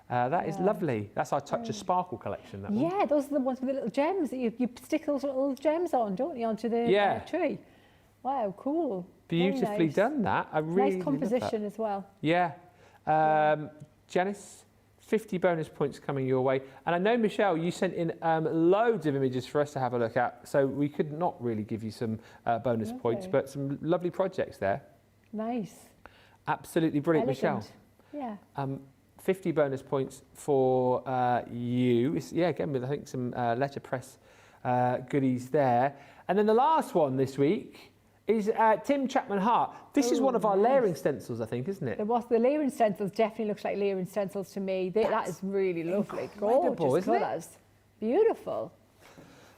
That is Yeah. lovely. That's our Touch of Sparkle collection. That one. Yeah, those are the ones with the little gems that you stick those little gems on, don't you, onto the tree. Wow, cool. Very Beautifully nice. done that. I really Nice love that. composition as well. Yeah. Janice, 50 bonus points coming your way. And I know, Michelle, you sent in loads of images for us to have a look at, so we could not really give you some bonus points, Lovely. but some lovely projects there. Nice. Absolutely brilliant, Elegant. Michelle. Yeah. 50 bonus points for you. Yeah, again, with I think some letterpress goodies there. And then the last one this week is Tim Chapman Hart. This is one of our layering stencils, I think, isn't it? There was the layering stencils, definitely looks like layering stencils to me. That is really lovely. incredible, Gorgeous isn't it? colours. Beautiful.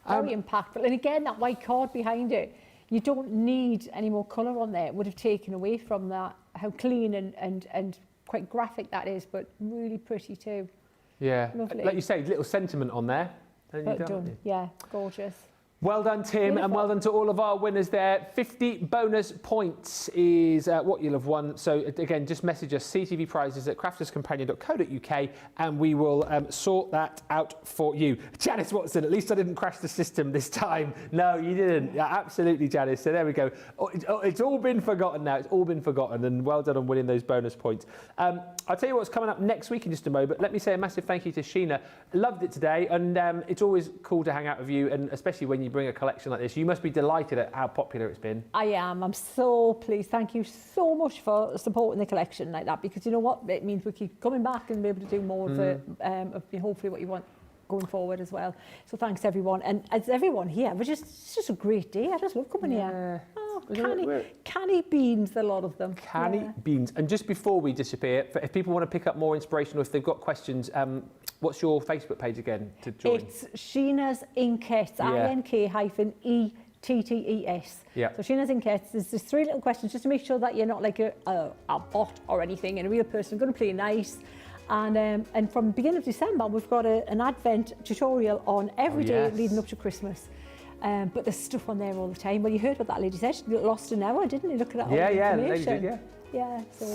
Very impactful. And again, that white card behind it, you don't need any more colour on there. It would have taken away from that, how clean and quite graphic that is, but really pretty too. Yeah. Lovely. Like you say, little sentiment on there. And you're But done. done. Yeah, gorgeous. Well done, Tim, and well done to all of our winners there. 50 bonus points is what you'll have won. So again, just message us ctvprizes@crafterscompanion.co.uk and we will sort that out for you. Janice Watson, at least I didn't crash the system this time. No, you didn't. Yeah, absolutely, Janice. So there we go. It's all been forgotten now. It's all been forgotten, and well done on winning those bonus points. I'll tell you what's coming up next week in just a moment. Let me say a massive thank you to Sheena. Loved it today, and it's always cool to hang out with you, and especially when you bring a collection like this. You must be delighted at how popular it's been. I am. I'm so pleased. Thank you so much for supporting the collection like that, because you know what? It means we keep coming back and be able to do more of hopefully what you want going forward as well. So thanks everyone. And as everyone here, it's just a great day. I just love coming here. Oh, canny beans, a lot of them. Canny beans. And just before we disappear, if people want to pick up more inspiration or if they've got questions, what's your Facebook page again to join? It's Sheena's Inkets, INK-ETTES. Yeah. So Sheena's Inkets, there's just 3 little questions just to make sure that you're not like a bot or anything, and a real person. Going to play nice. And from beginning of December, we've got an Advent tutorial on every day leading up to Christmas. But there's stuff on there all the time. Well, you heard what that lady said. She lost an hour, didn't you? Look at that. Yeah, all the the lady information. did, Yeah, so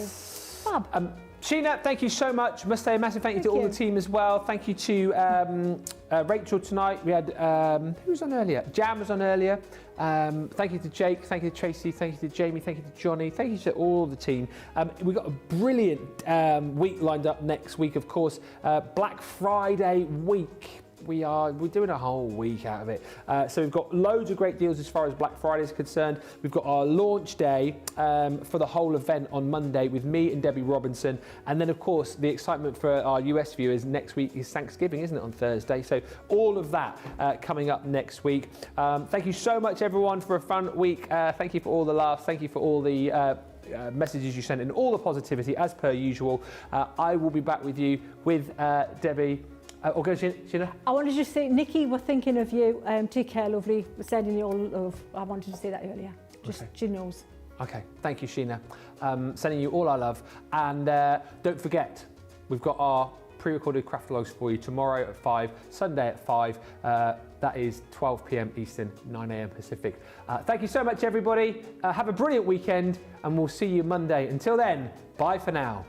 fab. Sheena, thank you so much. Must say a massive thank you to all the team as well. Thank you to Rachel tonight. We had, who was on earlier? Jam was on earlier. Thank you to Jake, thank you to Tracy, thank you to Jamie, thank you to Johnny, thank you to all the team. We've got a brilliant week lined up next week, of course. Black Friday week. We're doing a whole week out of it. So we've got loads of great deals as far as Black Friday is concerned. We've got our launch day for the whole event on Monday with me and Debbie Robinson. And then, of course, the excitement for our US viewers next week is Thanksgiving, isn't it, on Thursday? So all of that coming up next week. Thank you so much, everyone, for a fun week. Thank you for all the laughs. Thank you for all the messages you sent and all the positivity as per usual. I will be back with you with Debbie. Or go, Sheena? I wanted to just say, Nikki, we're thinking of you. Take care, lovely. We're sending you all love. I wanted to say that earlier. Just, Okay. she knows. Okay, thank you, Sheena. Sending you all our love. And don't forget, we've got our pre-recorded craft vlogs for you tomorrow at 5, Sunday at 5. That is 12 p.m. Eastern, 9 a.m. Pacific. Thank you so much, everybody. Have a brilliant weekend, and we'll see you Monday. Until then, bye for now.